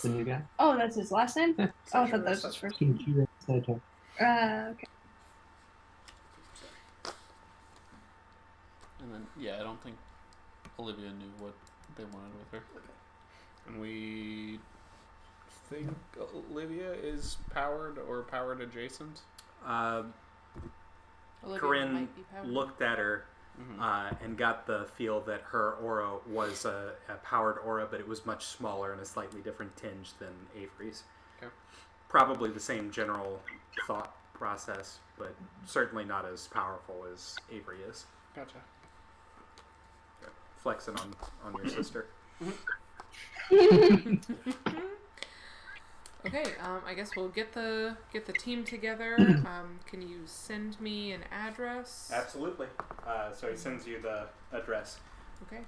The new guy. Oh, that's his last name. Oh, I thought that was Saito. his first. Kinjiro Saito. Okay. And then, yeah, I don't think Olivia knew what they wanted with her. Okay. And we think Olivia is powered or powered adjacent. Olivia Corinne might be powered. looked at her and got the feel that her aura was a powered aura, but it was much smaller and a slightly different tinge than Avery's. Okay. Probably the same general thought process, but certainly not as powerful as Avery is. Gotcha. Flexing on your sister. Okay, I guess we'll get the team together. Can you send me an address? Absolutely. So he sends you the address, Okay.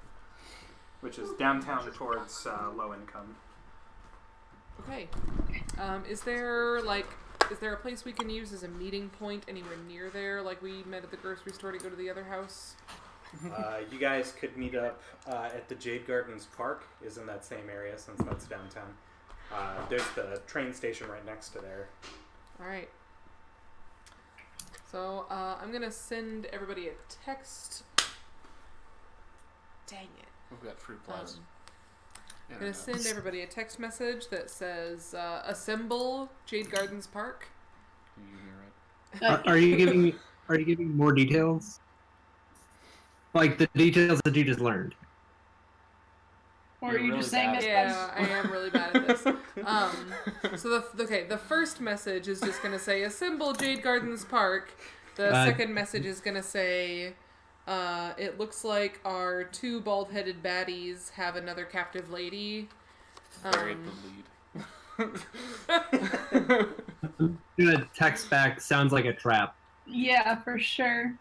which is downtown towards low income. Okay. Is there a place we can use as a meeting point anywhere near there? Like we met at the grocery store to go to the other house? You guys could meet up at the Jade Gardens Park, is in that same area since that's downtown. There's the train station right next to there. Alright. So, I'm gonna send everybody a text. Dang it. We've got fruit flies. I'm gonna send everybody a text message that says, assemble Jade Gardens Park. You hear it? Are you giving more details? Like the details that you just learned. Or You're are you really just saying bad. this? Yeah, I am really bad at this. So the first message is just gonna say assemble Jade Gardens Park. The second message is gonna say, it looks like our two bald-headed baddies have another captive lady. Buried the lead. I'm gonna text back. Sounds like a trap. Yeah, for sure.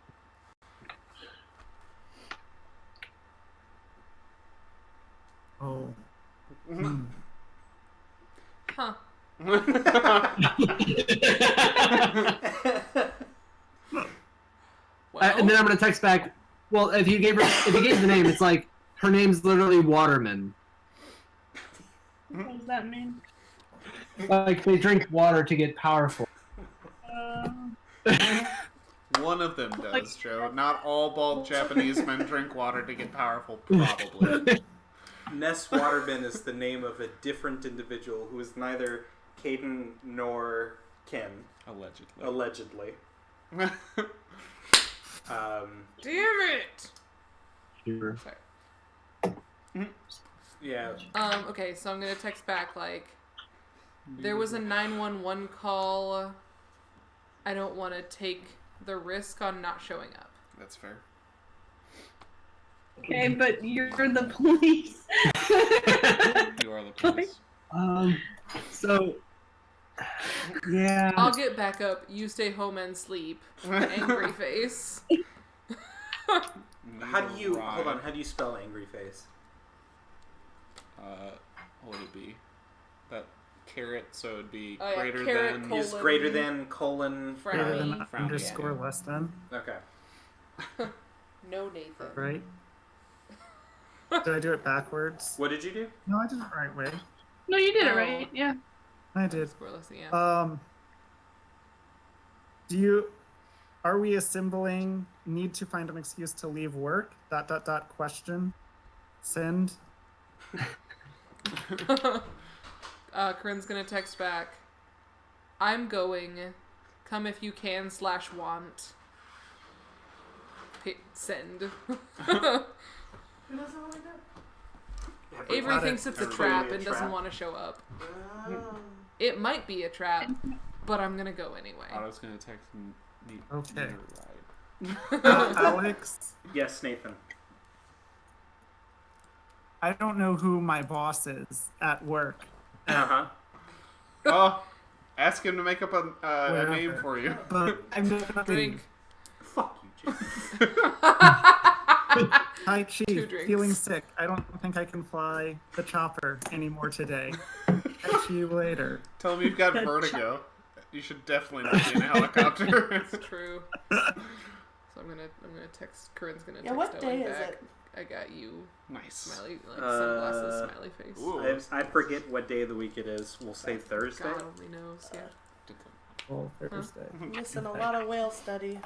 Oh. Huh. Well, And then I'm gonna text back. Well, if you gave the name, it's like her name's literally Waterman. What does that mean? Like they drink water to get powerful. One of them does, Joe. Not all bald Japanese men drink water to get powerful, probably. Ness Waterbin is the name of a different individual who is neither Caden nor Kim, Allegedly. allegedly. damn it! Sure. Sorry. Yeah. Okay, so I'm gonna text back like, there was a 911 call. I don't want to take the risk on not showing up. That's fair. Okay, but you're the police. You are the police. So, yeah. I'll get back up. You stay home and sleep. Angry face. How do you hold on? How do you spell angry face? What would it be? That carrot, so it'd be Oh, yeah, greater carrot, than. colon. Is greater than colon. Greater than Frowny. Frowny, underscore yeah. less than, Okay. No, Nathan. right? Did I do it backwards? What did you do? No, I did it the right way. No, you did it Oh. right. Yeah. I did. Scoreless, yeah. Are we assembling, need to find an excuse to leave work? ... question. Send. Corinne's gonna text back. I'm going. Come if you can / want. Send. Who doesn't want to go? Avery Got it. thinks it's a It's trap totally a and doesn't trap. want to show up. Oh. It might be a trap, but I'm gonna go anyway. I was gonna text and need Okay. a ride. Alex, Yes, Nathan. I don't know who my boss is at work. Uh-huh. Oh, ask him to make up a Wherever. name for you. But I'm definitely... Drink. Fuck you, Jim. Hi, Chief. drinks. Feeling sick. I don't think I can fly the chopper anymore today. Catch you later. Tell him you've got vertigo. You should definitely not be in a helicopter. It's true. So I'm gonna text. Corinne's gonna text what Owen day is back. it? I got you. Nice. Smiley, like sunglasses, smiley face. Ooh. I forget what day of the week it is. We'll say Thursday. God only knows. Yeah. Well, Thursday. Missing a lot of whale study.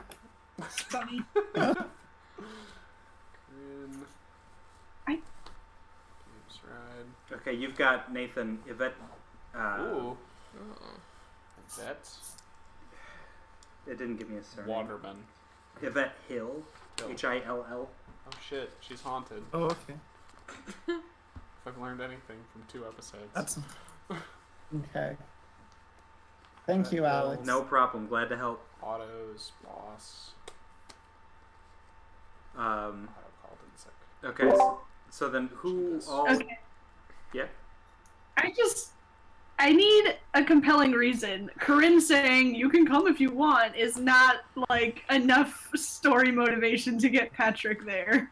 Funny. Corinne. I- James Ride. Okay, you've got Nathan, Yvette. Ooh. Oh. That's It didn't give me a surname. Waterman. Yvette Hill. Hill. Hill. Oh shit, she's haunted. Oh, okay. If I've learned anything from 2 episodes. That's okay. Thank you, Alex. No problem. Glad to help. Otto's boss. Otto called in sick. Okay, so then who all... Okay. Yeah? I need a compelling reason. Corinne saying you can come if you want is not like enough story motivation to get Patrick there.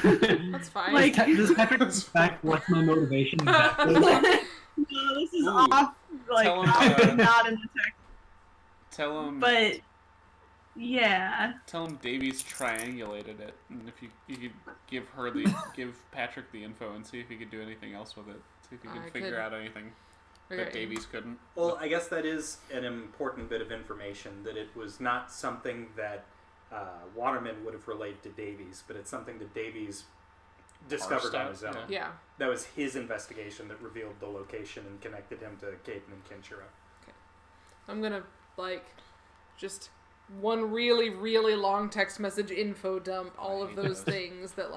That's fine. Like- Does Patrick respect what's my motivation exactly? No, this is Ooh. off. Like Tell him, not in the text. Tell him. But yeah, Tell him Davies triangulated it, and if you could give Patrick the info and see if he could do anything else with it. See if he I could figure could- out anything that Okay. Davies couldn't. Well, I guess that is an important bit of information, that it was not something that Waterman would have relayed to Davies, but it's something that Davies discovered Parsed on out, his own. Yeah. That was his investigation that revealed the location and connected him to Caden and Kinshiro. I'm gonna just one really, really long text message info dump all of those things that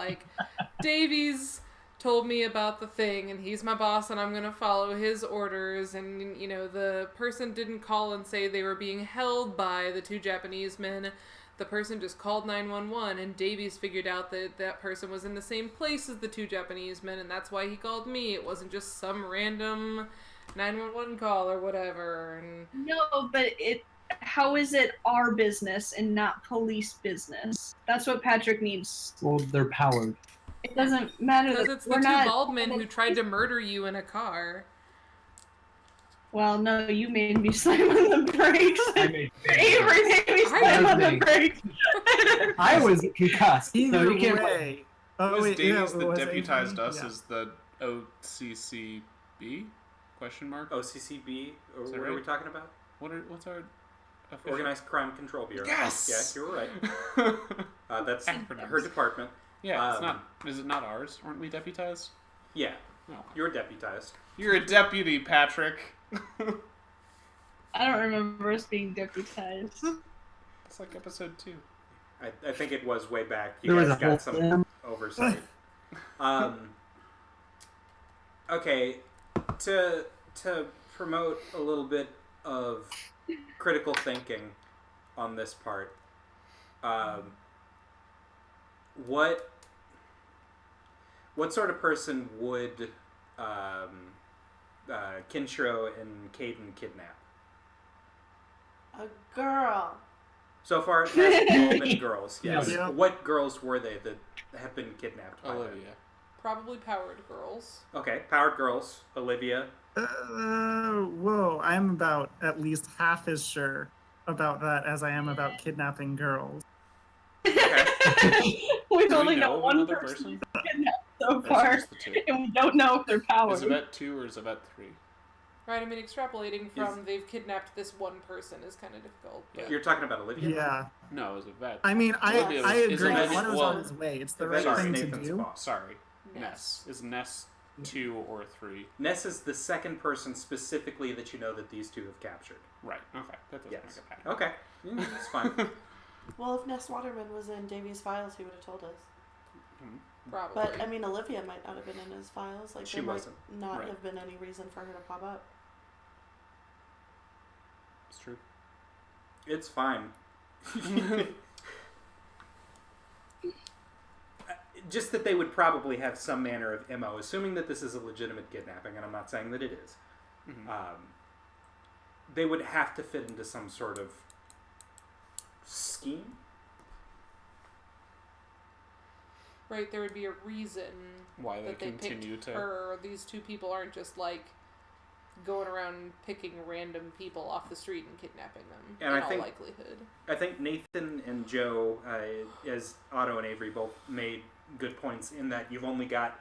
Davies told me about the thing and he's my boss and I'm gonna follow his orders, and the person didn't call and say they were being held by the 2 Japanese men. The person just called 911 and Davies figured out that that person was in the same place as the 2 Japanese men, and that's why he called me. It wasn't just some random 911 call or whatever. And no, but how is it our business and not police business? That's what Patrick needs. Well, they're powered. It doesn't matter because that it's the we're 2 not. bald men who tried to murder you in a car. Well, no, you made me slam on the brakes. I made Avery made me slam on the me. brakes. I was concussed, so Either you can't. way. Oh, Was wait, Davies yeah, that was deputized Avery? us Yeah. as the OCCB? Question mark? OCCB, or Is that what are we right? talking about? What's our official? Organized Crime Control Bureau. Yes! Yeah, you were right. That's Acronyms. her department. Yeah, it's not. Is it not ours? Aren't we deputized? Yeah, No. you're deputized. You're a deputy, Patrick. I don't remember us being deputized. It's like episode 2. I think it was way back. You There was guys a whole got some oversight. Okay, to promote a little bit of critical thinking on this part, what sort of person would Kinshiro and Caden kidnap? A girl. So far, it has all been girls. Yes. Yeah. What girls were they that have been kidnapped by them? Olivia. Probably powered girls. Okay, powered girls. Olivia. Whoa, I'm about at least half as sure about that as I am about kidnapping girls. Okay. We've Do only we know known of one another person person? kidnapped so Or is it far, just the 2? and we don't know if they're powered. Is Yvette 2 or is Yvette 3? Right, I mean, extrapolating from they've kidnapped this one person is kind of difficult. But You're talking about Olivia? Yeah. No, it was Yvette. I mean, Olivia I is agree. Yvette- One was well, on his way. It's the Yvette right is thing to Nathan's do. boss. Sorry. Ness. Ness. Is Ness 2 or 3? Ness is the second person specifically that you know that these two have captured. Right. Okay. That doesn't Yes. make a pattern. Okay. That's fine. Well, if Ness Waterman was in Davies' files, he would have told us. Probably. But, I mean, Olivia might not have been in his files. Like, She there might wasn't. not Right. have been any reason for her to pop up. It's true. It's fine. just that they would probably have some manner of MO, assuming that this is a legitimate kidnapping, and I'm not saying that it is. They would have to fit into some sort of scheme. Right, there would be a reason Why they that they continue picked to... her. These two people aren't just like going around picking random people off the street and kidnapping them. And in I think- all likelihood. I think Nathan and Joe, as Otto and Avery both made good points in that you've only got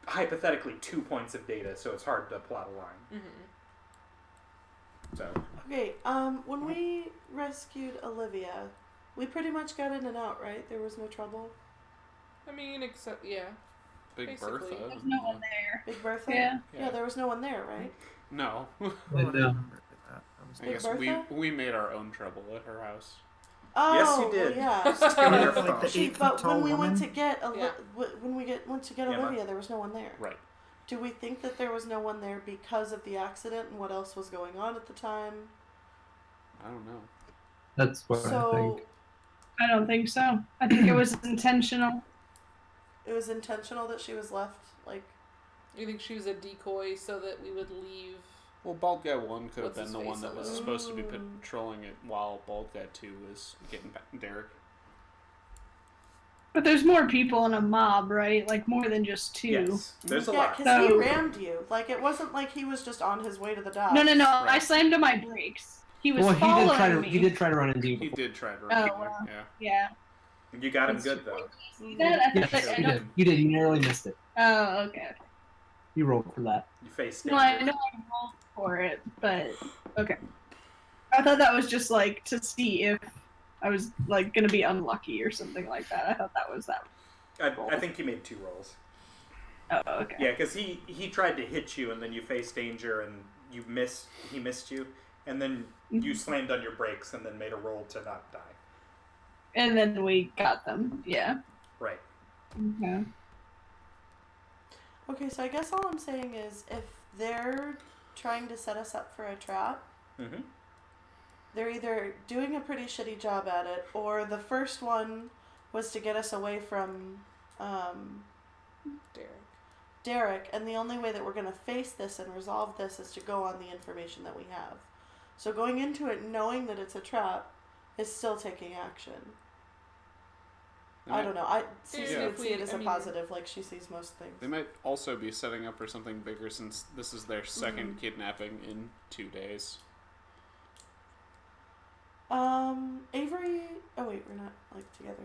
hypothetically 2 points of data, so it's hard to plot a line. So Okay, when we rescued Olivia, we pretty much got in and out, right? There was no trouble. I mean, except Big basically. Bertha. There's no one there. Big Bertha? Yeah. Yeah, there was no one there, right? No. Oh, I No. remember that. That was I Big guess Bertha? we made our own trouble at her house. Oh, Yes, you did. Well, It was your like fault. the yeah. 8 But foot tall when we woman. went to get Yeah. went to get Yeah, Olivia, there was no one there. Right. Do we think that there was no one there because of the accident and what else was going on at the time? I don't know. That's what I So think. I don't think so. I think it was intentional. it was intentional that she was left, like, You think she was a decoy so that we would leave? Well, Bald Guy 1 could have What's been the his one face that was alone? supposed to be patrolling it while Bald Guy 2 was getting back Derek. But there's more people in a mob, right? Like more than just two. yes, there's a yeah, lot. because he So- rammed you. Like, it wasn't like he was just on his way to the dock. No. I Right. slammed on my brakes. He was Well, he following did try to me. run into you. He before. did try to Oh, run wow. there, Yeah. You got him good though. See that? I Yes, think I you know. did. You did. You narrowly missed it. Oh, okay. You rolled for that. You faced No, I danger. know I rolled for it, but okay. I thought that was just like to see if I was like gonna be unlucky or something like that. I thought that was that. I think you made 2 rolls. Oh, okay. Yeah, because he tried to hit you, and then you faced danger, and you missed. He missed you, and then you slammed on your brakes, and then made a roll to not die. And then we got them. Yeah. Right. Okay. Okay, so I guess all I'm saying is if they're trying to set us up for a trap, Mm-hmm. they're either doing a pretty shitty job at it, or the first one was to get us away from Derek, and the only way that we're going to face this and resolve this is to go on the information that we have. So going into it knowing that it's a trap is still taking action. I don't know. Cece Yeah. would see it as I a mean- positive, like she sees most things. They might also be setting up for something bigger since this is their second kidnapping in 2 days. Avery. Oh wait, we're not like together.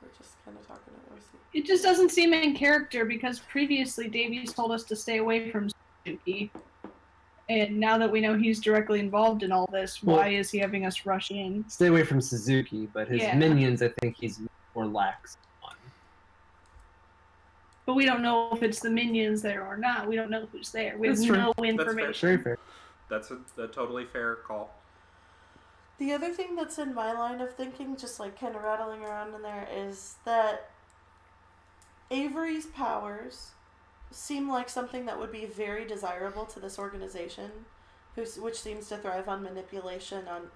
We're just kind of talking at OC. It just doesn't seem in character because previously Davies told us to stay away from Suzuki. And now that we know he's directly involved in all this, why is he having us rush in? Stay away from Suzuki, but his Yeah. minions, I think he's more lax on. But we don't know if it's the minions there or not. We don't know who's there. We have That's true. no fair. information. Very fair. That's a totally fair call. The other thing that's in my line of thinking, just like kind of rattling around in there, is that Avery's powers seem like something that would be very desirable to this organization, which seems to thrive on manipulation, on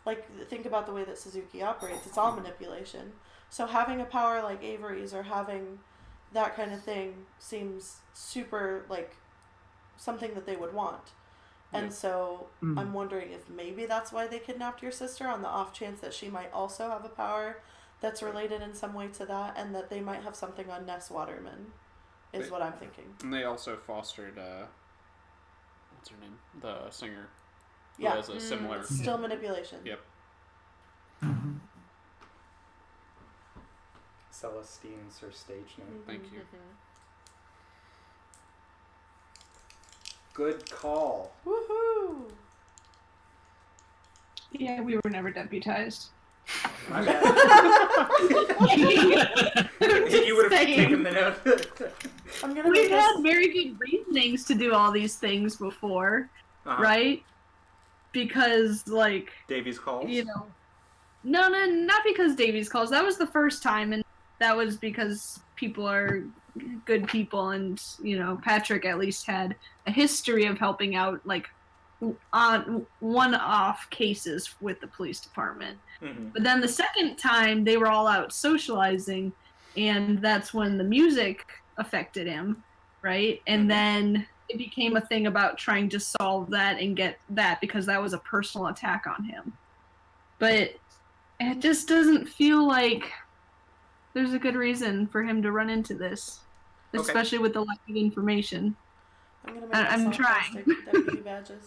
like think about the way that Suzuki operates. It's all manipulation. So having a power like Avery's or having that kind of thing seems super like something that they would want. And so I'm wondering if maybe that's why they kidnapped your sister, on the off chance that she might also have a power that's related in some way to that, and that they might have something on Ness Waterman, is what I'm thinking. And they also fostered, what's her name? The singer. Who Yeah. has a similar... It's still manipulation. Yep. Mhm. Celestine's her stage name. Thank you. Good call. Woohoo! Yeah, we were never deputized. My bad. Just You would have saying. taken the note. I'm gonna We've make us. had very good reasonings to do all these things before, Uh-huh. right? Because, like, Davies calls. you know, no, not because Davies calls. That was the first time, and that was because people are good people, and you know, Patrick at least had a history of helping out, like, on one-off cases with the police department. Mm-hmm. But then the second time, they were all out socializing, and that's when the music affected him, right? And then it became a thing about trying to solve that and get that because that was a personal attack on him. But it just doesn't feel like there's a good reason for him to run into this, especially with the lack of information. I'm gonna make I'm myself trying. plastic deputy badges.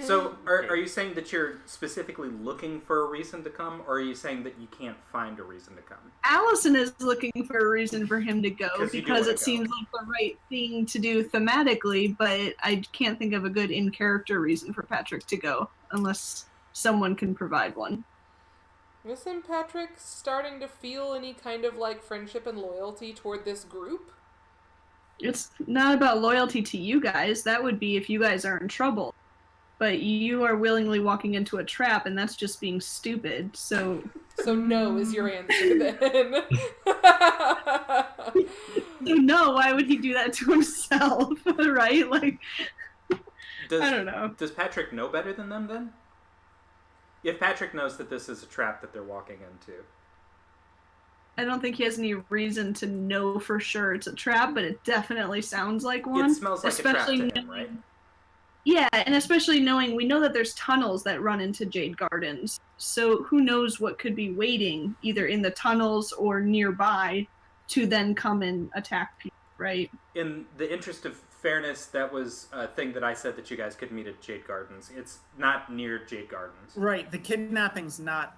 So, are you saying that you're specifically looking for a reason to come, or are you saying that you can't find a reason to come? Allison is looking for a reason for him to go 'Cause you do because wanna it seems like the right thing to do thematically, but I can't think of a good in-character reason for Patrick to go unless someone can provide one. Isn't Patrick starting to feel any kind of like friendship and loyalty toward this group? It's not about loyalty to you guys. That would be if you guys are in trouble. But you are willingly walking into a trap, and that's just being stupid. So no is your answer then. no, why would he do that to himself? Right? Like, I don't know. Does Patrick know better than them then? If Patrick knows that this is a trap that they're walking into. I don't think he has any reason to know for sure it's a trap, but it definitely sounds like one. It smells like a trap to him, right? Yeah, and especially knowing we know that there's tunnels that run into Jade Gardens. So who knows what could be waiting either in the tunnels or nearby to then come and attack people, right? In the interest of fairness, that was a thing that I said that you guys could meet at Jade Gardens. It's not near Jade Gardens. Right, the kidnapping's not.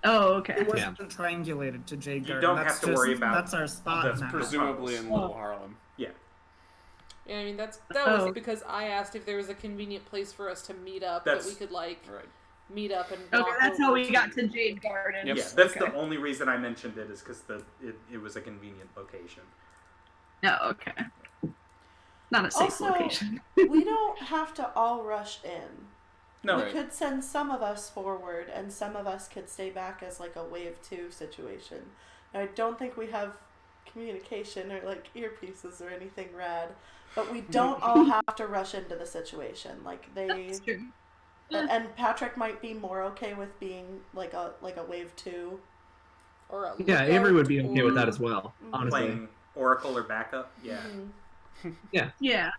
Oh, okay. It wasn't triangulated to Jade You Garden. don't That's have to just, worry about That's our spot the now. Presumably in Little Harlem. Yeah. Yeah, I mean that was because I asked if there was a convenient place for us to meet up that we could Right. meet up and. Okay, walk that's over how we to. got to Jade Gardens. Yep. Yeah, that's Okay. the only reason I mentioned it is because it was a convenient location. Oh, okay. Not a safe Also, location. We don't have to all rush in. No, We Right. could send some of us forward, and some of us could stay back as like a wave 2 situation. Now, I don't think we have communication or like earpieces or anything rad, but we don't all have to rush into the situation. Like That's true. and Patrick might be more okay with being like a wave 2. Or a Yeah, Avery would be okay with that or- as well, honestly. playing Oracle or backup. Yeah. Mhm. Yeah.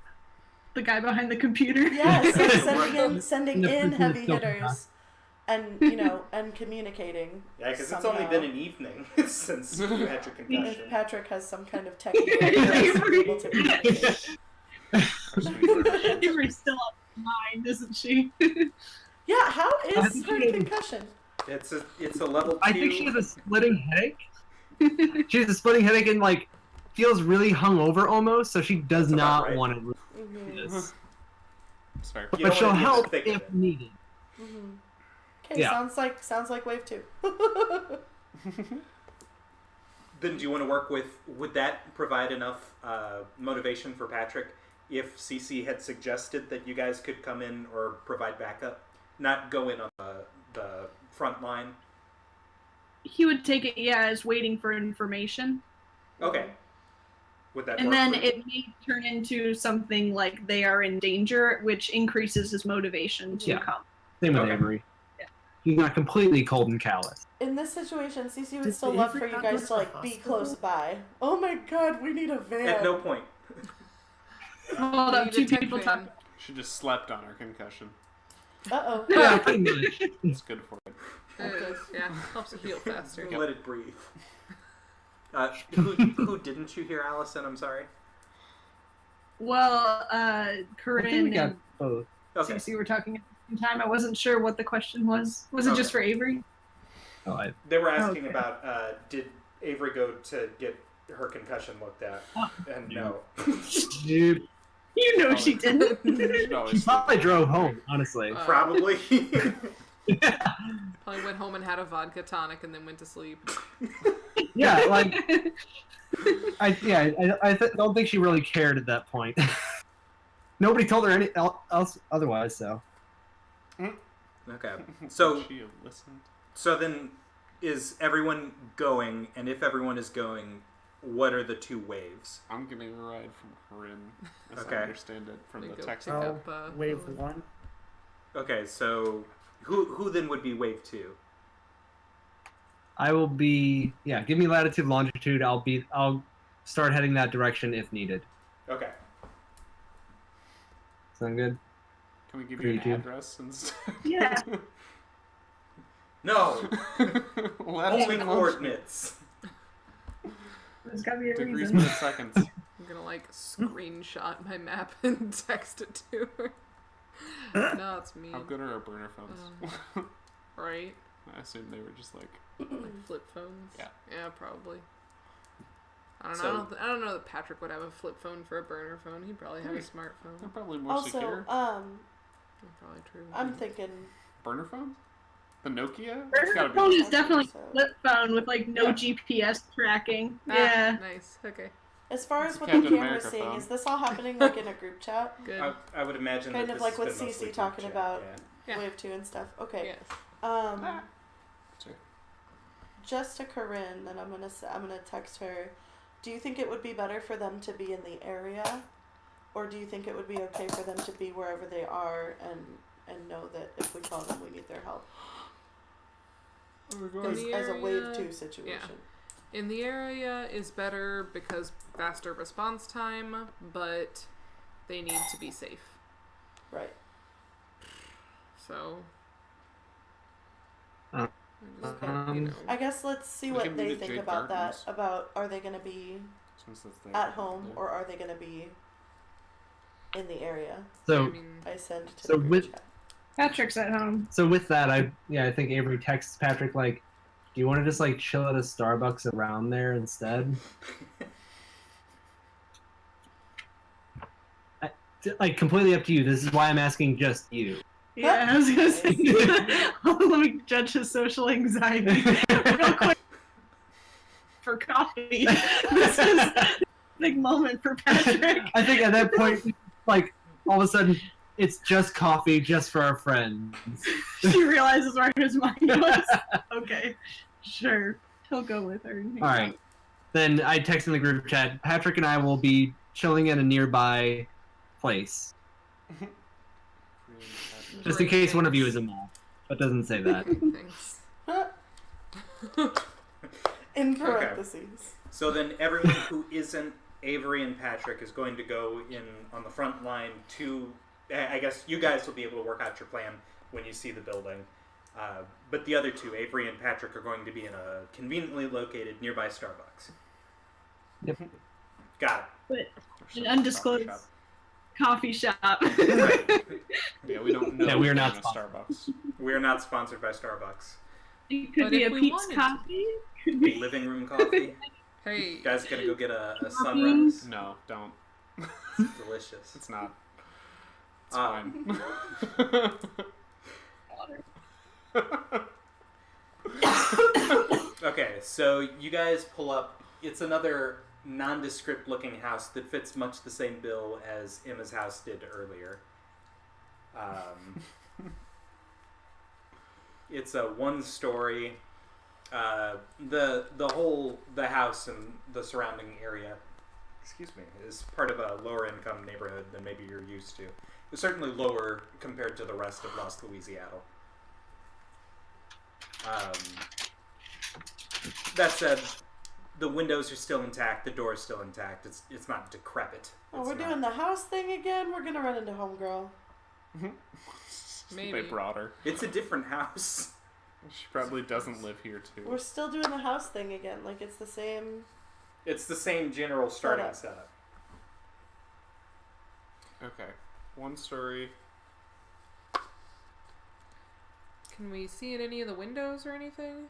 The guy behind the computer. Yes, like sending The in person heavy is still hitters, and and communicating. Yeah, because it's somehow. only been an evening since you had your If concussion. Patrick has some kind of technical ability to be able to communicate. Avery's still on mind, isn't she? Yeah, how I is think her she- concussion? It's a level 2. I think she has a splitting headache. She has a splitting headache and like feels really hungover almost, so she does That's about not right. want to do Mm-hmm. this. Sorry. You But don't she'll wanna be in the help thick of if it. needed. Mm-hmm. Okay, Yeah. sounds like wave 2. Then do you want to work with? Would that provide enough motivation for Patrick if CC had suggested that you guys could come in or provide backup, not go in on the front line? He would take it, as waiting for information. Okay. Would that And work then for you? it may turn into something like they are in danger, which increases his motivation to Yeah. come. Same with Okay. Avery. He's not completely cold and callous. In this situation, CC would Does still love Avery for you have, guys like, to a like be hospital? close by. Oh my god, we need a van. At no point. Hold up, Need two a tech people van. talking. She just slept on her concussion. Uh-oh. Yeah, pretty much. It's good for it. Yeah, helps it heal faster. Let it breathe. Who didn't you hear, Allyson? I'm sorry. Well, I think we Corinne got and both. Okay. Cece were talking at the same time. I wasn't sure what the question was. Was it just for Avery? Oh, I, They were asking Okay. about did Avery go to get her concussion looked at, Oh. and no. dude, You know she didn't. She'd always she sleep. probably drove home, honestly. Probably. Probably went home and had a vodka tonic and then went to sleep. Yeah, like I don't think she really cared at that point. Nobody told her any else otherwise, so. Okay. So She have listened. so then is everyone going, and if everyone is going, what are the 2 waves? I'm getting a ride from Corinne, as Okay. I understand it from They the go text. pick Oh, up, wave 1. Okay, so who then would be wave 2? I will be. Yeah, give me latitude, longitude. I'll start heading that direction if needed. Okay. Sound good? Can we give For you you an too. address instead? Yeah. No. Only Latitude, coordinates. There's gotta be a degrees reason. per seconds. I'm gonna like screenshot my map and text it to her. No, it's me. How good are our burner phones? Right? I assume they were just like. Like flip phones. Yeah. Yeah, probably. I don't know. So- I don't know that Patrick would have a flip phone for a burner phone. He'd probably have a smartphone. They're probably more Also, secure. That's probably true. I'm thinking. Burner phone? The Nokia? It's Burner gotta phone be. is definitely So- a flip phone with like no Yeah. GPS tracking. Ah, Yeah. Nice. Okay. As far It's as a what the Captain camera's America seeing, phone. is this all happening like in a group chat? Good. I would imagine Kind that of this like has what been mostly CC talking group chat, about. yeah. Yeah. Wave 2 and stuff. Okay. Yes. Ah. Sorry. Just to Corinne, and I'm gonna text her. Do you think it would be better for them to be in the area, or do you think it would be okay for them to be wherever they are and know that if we call them, we need their help? In the As a wave area- 2 situation. In the area is better because faster response time, but they need to be safe. Right. So. Uh, I just can't, you know. I guess let's see We what can they meet at think Jade about Gardens. that. About are they gonna be Since that's there. at home Yeah. or are they gonna be in the area? So I mean, I send to So the group with- chat. Patrick's at home. So with that, I think Avery texts Patrick like, "Do you want to just like chill at a Starbucks around there instead?" Like completely up to you. This is why I'm asking just you. Yeah, I was gonna say. Let me judge his social anxiety real quick for coffee. This is a big moment for Patrick. I think at that point, like all of a sudden, it's just coffee, just for our friends. She realizes where his mind was. Okay, sure. He'll go with her. All right. Then I text in the group chat. Patrick and I will be chilling at a nearby place, just in Great, case one of you thanks. is a mole. That doesn't say that. Thanks. In parentheses. So then everyone who isn't Avery and Patrick is going to go in on the front line to... I guess you guys will be able to work out your plan when you see the building. But the other two, Avery and Patrick, are going to be in a conveniently located nearby Starbucks. Yep. Got An undisclosed coffee shop. it. Right. Yeah, we don't know. Yeah, we are if not they're in a Starbucks. We are not sponsored by Starbucks. It could But be if a we Pete's wanted to- coffee. Could be Living room coffee. Hey. You guys gonna go get a sunrise? No, don't. It's delicious. It's not. It's Um, fine. Okay, so you guys pull up. It's another nondescript looking house that fits much the same bill as Emma's house did earlier. It's a one-story. The house and the surrounding area, excuse me, is part of a lower income neighborhood than maybe you're used to. It's certainly lower compared to the rest of Los Louisiattle. That said, the windows are still intact. The door is still intact. It's not decrepit. Oh, It's we're not- doing the house thing again? We're gonna run into Homegirl. Maybe. They brought her. It's a different house. She probably doesn't live here too. We're still doing the house thing again. Like, it's the same. It's the same general starting Setup. setup. Okay, one story. Can we see in any of the windows or anything?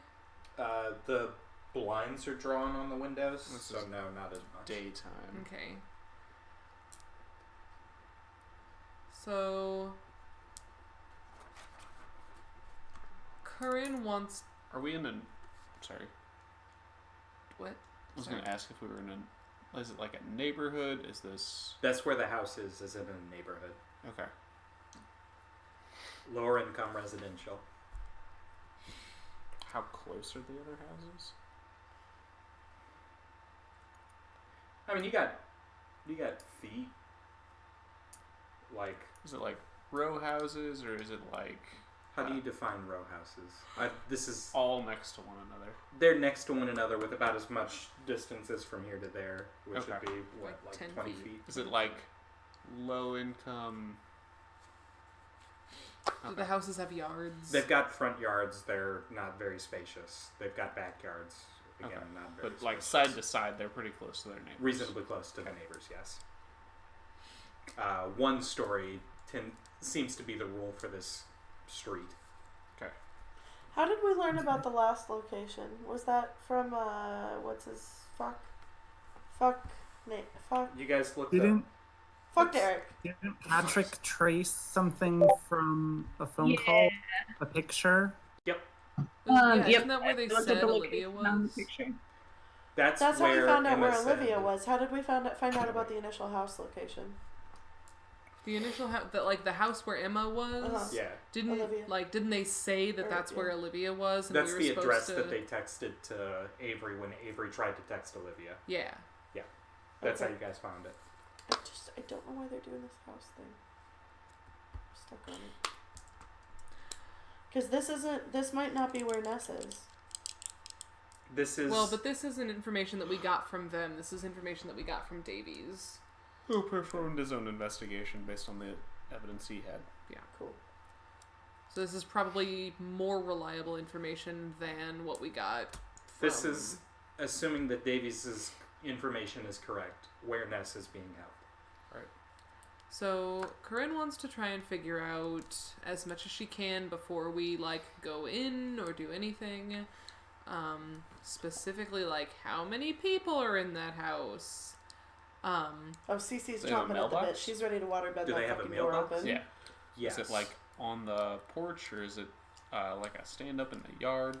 The blinds are drawn on the windows, This so is no, not as much. Daytime. Okay. So Corinne wants Are we in a? Sorry, what? I was Sorry. gonna ask if we were in a. Is it like a neighborhood? Is this That's where the house is in a neighborhood. okay? Lower income residential. How close are the other houses? I mean, you got feet. Like, Is it like row houses or is it like? How do you define row houses? This is all next to one another. they're next to one another with about as much distance as from here to there, which Okay. would be what, Like like 10 20 feet. feet. Is it like low income? Do the houses have yards? They've got front yards. They're not very spacious. They've got backyards. Again, Okay. not very. But like spacious. side to side, they're pretty close to their neighbors. Reasonably close to the neighbors. Yes. One story seems to be the rule for this street. Okay. How did we learn about the last location? Was that from what's his fuck You guys looked Didn't fuck Derek? didn't Patrick trace something from a phone call, a picture? Yeah, Yep. isn't that where they I looked said at the Olivia location on the was? picture. That's That's how we where found out Emma where said- Olivia was. How did we find out about the initial house location? The initial house, the house where Emma was. Uh-huh. Yeah, Didn't they say that Or- that's where yeah. Olivia was? And that's we were the supposed address to... that they texted to Avery when Avery tried to text Olivia. Yeah. That's Okay. how you guys found it. I don't know why they're doing this house thing. I'm stuck on it. Because this might not be where Ness is. This is Well, but this isn't information that we got from them. This is information that we got from Davies. Who performed his own investigation based on the evidence he had. Cool. So this is probably more reliable information than what we got from... This is assuming that Davies' information is correct, where Ness is being held. So Corinne wants to try and figure out as much as she can before we go in or do anything. Specifically how many people are in that house. Oh, Cece's They have a chomping at the bit. mailbox? She's ready to waterbed Do that they have a fucking door mailbox? open. Yeah. Yes. Is it on the porch or is it like a stand up in the yard?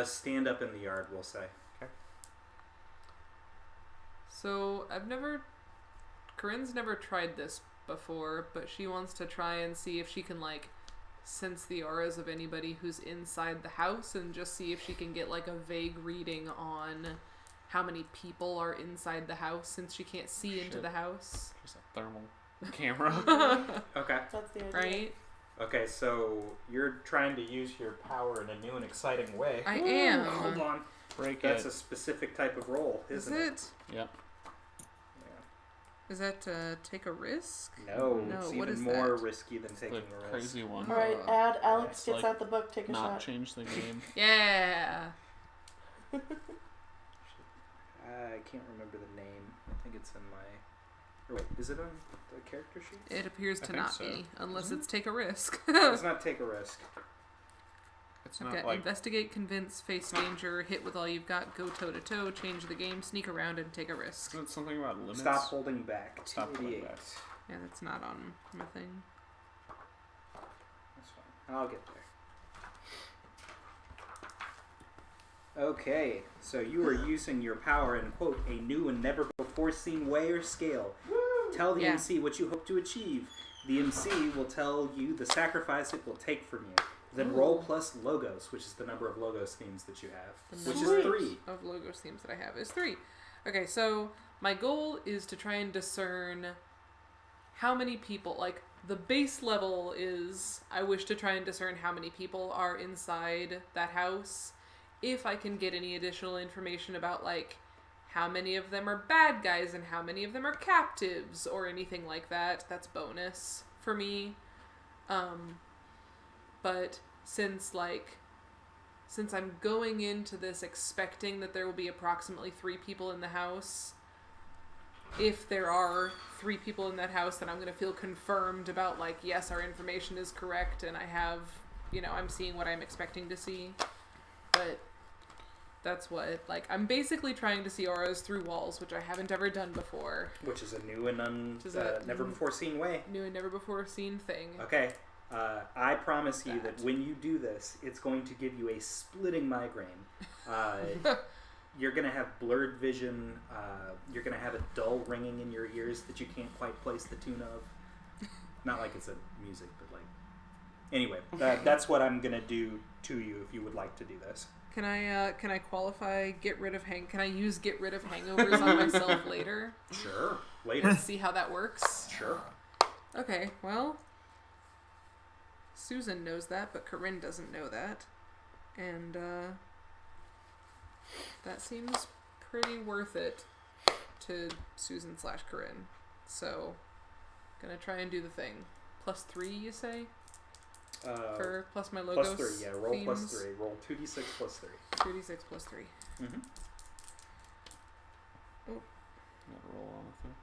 Stand up in the yard, we'll say. So Corinne's never tried this before, but she wants to try and see if she can sense the auras of anybody who's inside the house and just see if she can get a vague reading on how many people are inside the house since she can't see into Shit. the house. Just a thermal camera. Okay. That's the idea. Right? Okay, so you're trying to use your power in a new and exciting way. I am. Hold on. Break That's it. a specific type of roll, Is isn't it? Yep. Is that take a risk? No, No, it's what even is more that? risky than taking The a risk. crazy one. All right, Alex It's gets like out the book. Take a Not shot. change the game. Yeah. I can't remember the name. I think it's in my... Or wait, is it on the character sheet? It appears I to think not so. be, unless it's take a risk. It's not take a risk. It's I've not got like investigate, convince, face danger, hit with all you've got, go toe to toe, change the game, sneak around, and take a risk. isn't it something about limits? Stop holding back. Stop holding 288. back. Yeah, that's not on my thing. That's fine. I'll get there. Okay, so you are using your power in, quote, a new and never before seen way or scale. Tell the Yeah. MC what you hope to achieve. The MC will tell you the sacrifice it will take from you. Then roll plus logos, which is the number of logos themes that you have, The which number is 3. of logos themes that I have is 3. Okay, so my goal is to try and discern how many people, the base level is I wish to try and discern how many people are inside that house. If I can get any additional information about, how many of them are bad guys and how many of them are captives or anything like that, that's bonus for me. But since I'm going into this expecting that there will be approximately 3 people in the house, if there are 3 people in that house, then I'm going to feel confirmed about, yes, our information is correct and I have, I'm seeing what I'm expecting to see. But that's what, I'm basically trying to see auras through walls, which I haven't ever done before. Which is a new and Which is a- never before seen way. New and never before seen thing. Okay, I promise you that when you do this, it's going to give you a splitting migraine. You're going to have blurred vision. You're going to have a dull ringing in your ears that you can't quite place the tune of. Not like it's a music, but Anyway, that's what I'm going to do to you if you would like to do this. Can I qualify can I use get rid of hangovers on myself later? Sure. Later. See how that works? Sure. Okay, well. Susan knows that, but Corinne doesn't know that. And, that seems pretty worth it to Susan / Corinne. So, gonna try and do the thing. +3, you say? For plus my logos. +3, yeah. Roll themes. +3. Roll 2d6 +3. 2d6 +3. Mm-hmm. Gotta roll on the thing.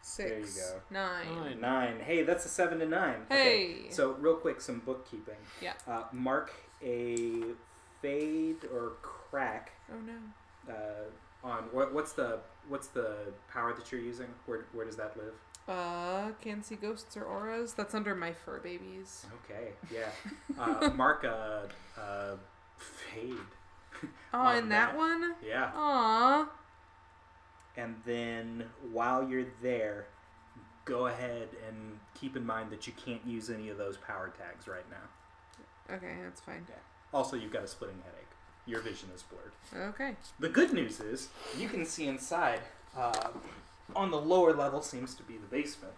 6. There you go. 9. 9. Hey, that's a 7 to 9. Hey! Okay, so real quick, some bookkeeping. Yeah. Mark a fade or crack Oh no. on what's the power that you're using? Where does that live? Can't see ghosts or auras. That's under my fur babies. Okay, yeah. Mark a fade. Oh, on and that one? Yeah. Aww. And then while you're there, go ahead and keep in mind that you can't use any of those power tags right now. Okay, that's fine. Yeah. Also, you've got a splitting headache. Your vision is blurred. Okay. The good news is you can see inside. On the lower level seems to be the basement.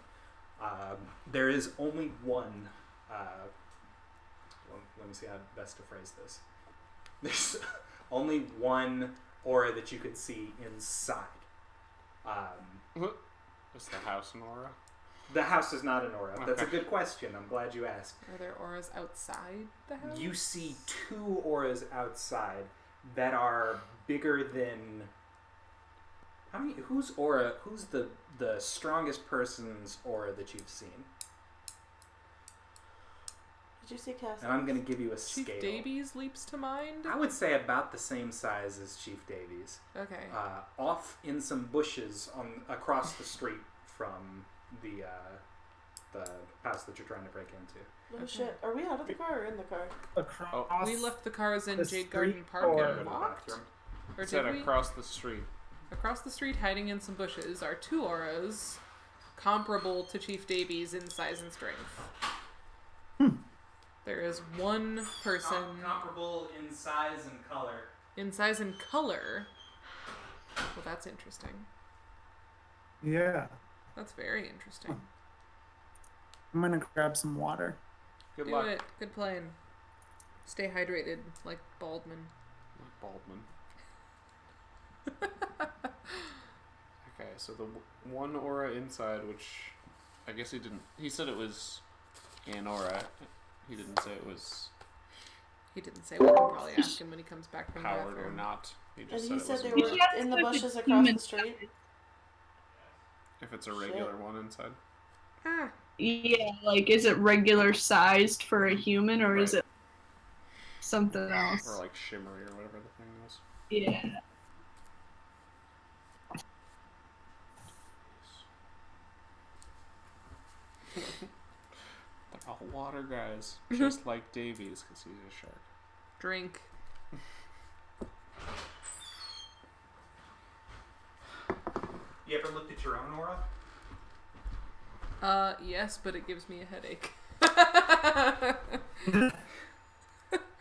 There is only one. Let me see how best to phrase this. There's only one aura that you could see inside. Is the house an aura? The house is not an aura. That's a Okay. good question. I'm glad you asked. Are there auras outside the house? You see 2 auras outside that are bigger than. How many? Whose aura? Who's the strongest person's aura that you've seen? Did you see Cassie? And I'm going to give you a Chief scale. Davies leaps to mind? I would say about the same size as Chief Davies. Okay. Off in some bushes across the street from the house that you're trying to break into. Oh Okay. shit. Are we out of the car or in the car? Across We left the cars in the Jade Garden street Park or- Go and to the walked? bathroom. Or It said did we? across the street. Across the street, hiding in some bushes, are 2 auras comparable to Chief Davies in size and strength. There is one person Comparable in size and color. in size and color. Well, that's interesting. Yeah. That's very interesting. I'm gonna grab some water. Good Do luck. it. Good plan. Stay hydrated, like Baldman. Like Baldwin. Okay, so the one aura inside, which I guess he didn't. He said it was an aura. He didn't say it was He didn't say. We can probably ask him when he comes back from the powered or bathroom. not. He And just he said said it they was were Yeah, in the it's like bushes a across the human street. if it's a regular one inside. Ah, Yeah, like is it regular sized for a human or is Right. it something else? Or like shimmery or whatever the thing was. Yeah. They're all water guys, just like Davies, because he's a shark. drink. You ever looked at your own aura? Yes, but it gives me a headache.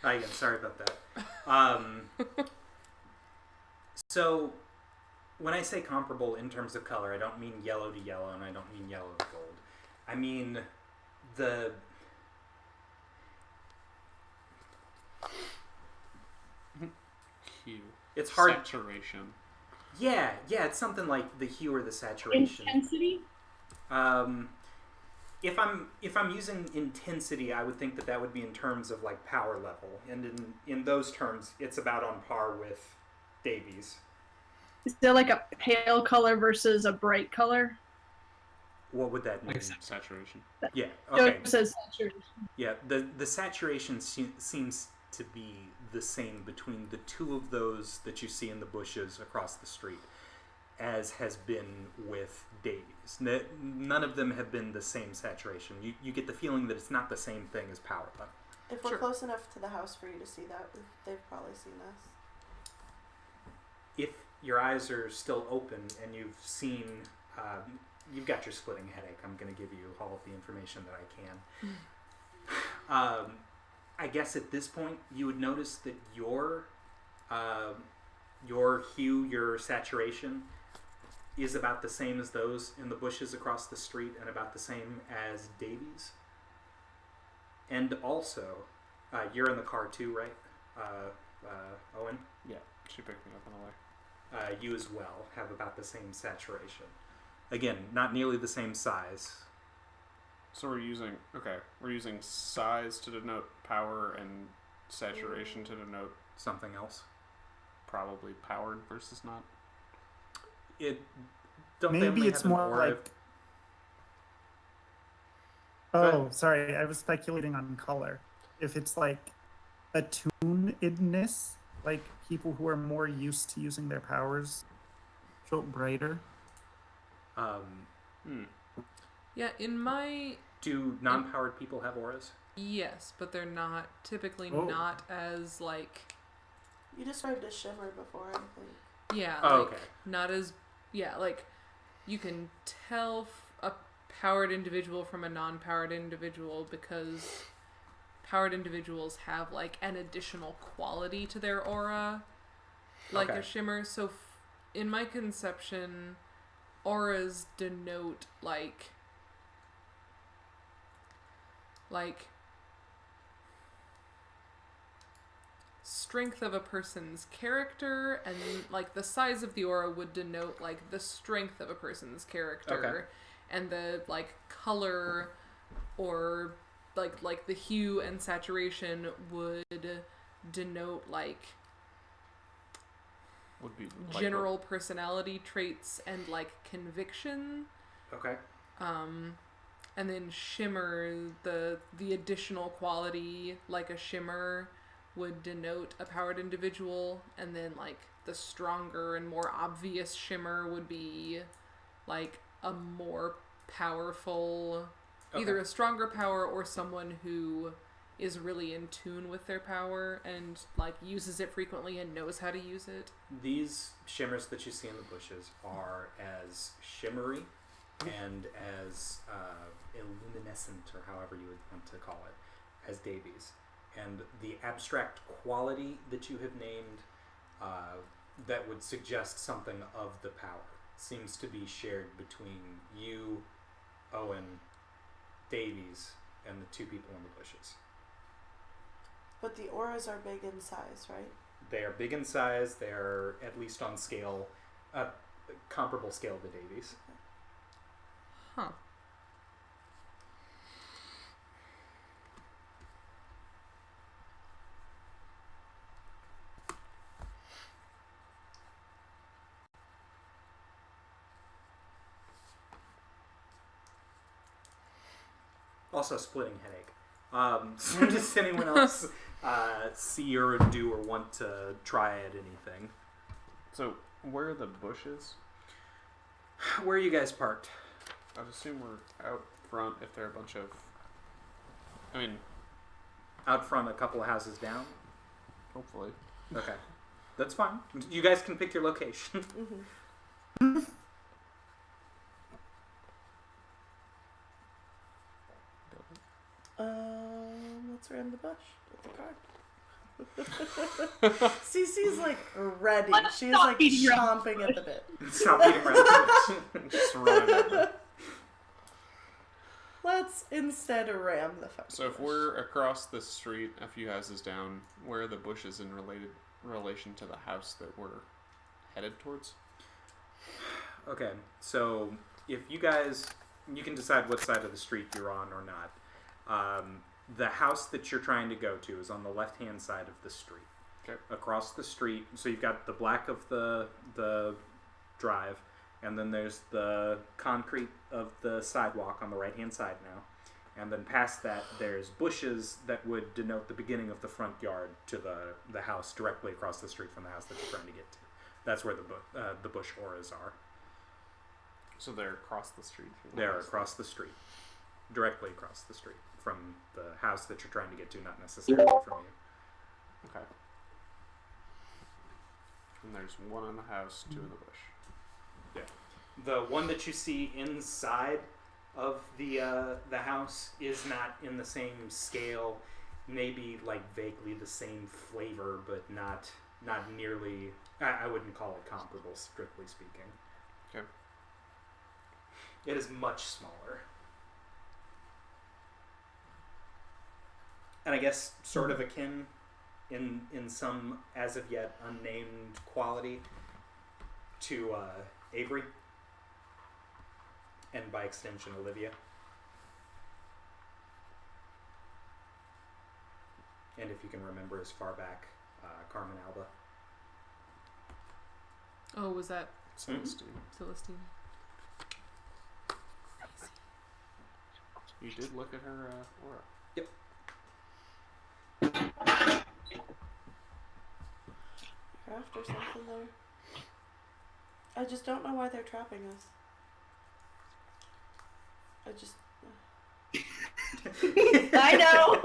Oh, yeah, sorry about that. So, when I say comparable in terms of color, I don't mean yellow to yellow, and I don't mean yellow to gold. I mean the Hue. it's hard. Saturation. Yeah, it's something like the hue or the saturation. Intensity? If I'm using intensity, I would think that would be in terms of like power level, and in those terms, it's about on par with Davies. Is there like a pale color versus a bright color? What would that mean? Like Saturation. Yeah. So Okay. it says saturation. Yeah. The saturation seems to be the same between the 2 of those that you see in the bushes across the street, as has been with Davies. None of them have been the same saturation. You get the feeling that it's not the same thing as power level. If we're Sure. close enough to the house for you to see that, they've probably seen us. If your eyes are still open and you've seen, you've got your splitting headache, I'm going to give you all of the information that I can. I guess at this point you would notice that your hue, your saturation, is about the same as those in the bushes across the street and about the same as Davies. And also, you're in the car too, right? Owen? Yeah, she picked me up on the way. You as well have about the same saturation. Again, not nearly the same size. So we're using size to denote power and saturation to denote Something else. probably powered versus not. Don't they Maybe only it's have an more aura like. Go Oh, ahead. sorry. I was speculating on color. If it's like attunedness, like people who are more used to using their powers show brighter. Yeah, in my Do non-powered people have auras? yes, but they're not typically Oh. not as like You described a shimmer before, I think. yeah, Oh, like okay. not as like you can tell a powered individual from a non-powered individual because powered individuals have like an additional quality to their aura, like Okay. a shimmer. So in my conception, auras denote like strength of a person's character, and like the size of the aura would denote like the strength of a person's character. Okay. And the like color or like the hue and saturation would denote like Would be like general personality traits and like conviction. Okay. And then shimmer, the additional quality like a shimmer would denote a powered individual, and then like the stronger and more obvious shimmer would be like a more powerful, either a stronger power or someone who is really in tune with their power and like uses it frequently and knows how to use it. These shimmers that you see in the bushes are as shimmery and as illuminescent, or however you would want to call it, as Davies. And the abstract quality that you have named that would suggest something of the power seems to be shared between you, Owen, Davies, and the two people in the bushes. But the auras are big in size, right? They are big in size. They are at least on scale, comparable scale to Davies. Huh. Also, splitting headache. So does anyone else see or do or want to try at anything? So where are the bushes? Where are you guys parked? I would assume we're out front if there are a bunch of. I mean, Out front, a couple of houses down. hopefully. Okay, that's fine. You guys can pick your location. Mm-hmm. Let's ram the bush with the car. Cece's like ready. She's Stop like beating around chomping at the bit. Stop beating around the bush. Just run over. Let's instead ram the fucking So if bush. we're across the street, a few houses down, where are the bushes in relation to the house that we're headed towards? Okay, so if you guys, you can decide what side of the street you're on or not. The house that you're trying to go to is on the left-hand side of the street. Okay. Across the street, so you've got the black of the drive, and then there's the concrete of the sidewalk on the right-hand side now. And then past that, there's bushes that would denote the beginning of the front yard to the house directly across the street from the house that you're trying to get to. That's where the bush auras are. So they're across the street. from the They're house. across the street. Directly across the street from the house that you're trying to get to, not necessarily from you. Okay. And there's one in the house, two in the bush. The one that you see inside of the house is not in the same scale, maybe like vaguely the same flavor, but not nearly. I wouldn't call it comparable, strictly speaking. Okay. It is much smaller. and I guess sort of akin in some as of yet unnamed quality to Avery, and by extension Olivia. And if you can remember as far back, Carmen Alba. Oh, was that Celestine. Celestine? You did look at her aura. Yep. You're after something there. I just don't know why they're trapping us. I know.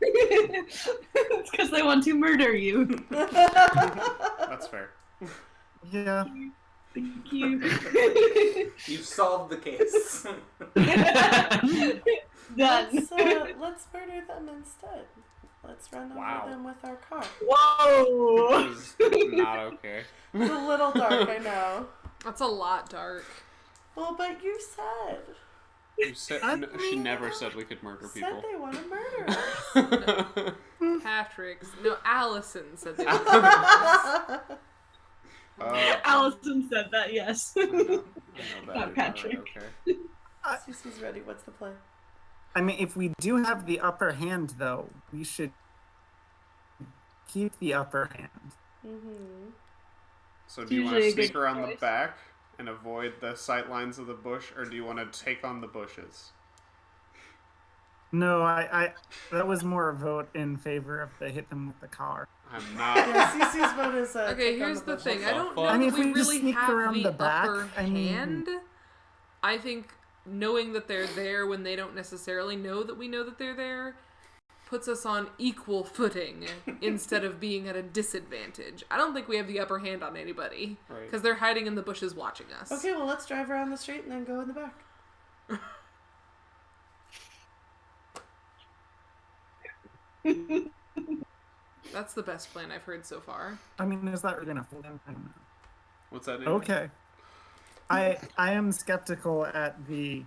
It's because they want to murder you. That's fair. Yeah. Thank you. You've solved the case. Done. Let's murder them instead. Let's run over them with our car. Whoa! This is not okay. It's a little dark, I know. That's a lot dark. Well, but you said. You said she never said we could murder Said people. they want to murder us. Patrick's. No, Allyson said they would murder us. Allyson said that, yes. I know that. Not Patrick. Okay. Cece's ready. What's the play? I mean, if we do have the upper hand, though, we should keep the upper hand. Mm-hmm. So do you want to Usually a sneak good around the choice. back and avoid the sight lines of the bush, or do you want to take on the bushes? No, I that was more a vote in favor of the hit them with the car. I'm not. Yeah, Cece's vote is Okay, take on here's the bushes. thing. I don't know I mean, that if we we just really sneak have around the the back, upper I mean- hand. I think knowing that they're there when they don't necessarily know that we know that they're there puts us on equal footing instead of being at a disadvantage. I don't think we have the upper hand on anybody Right. because they're hiding in the bushes watching us. Okay, well, let's drive around the street and then go in the back. That's the best plan I've heard so far. I mean, is that really gonna fool them? I don't know. What's that? Okay. I am skeptical at the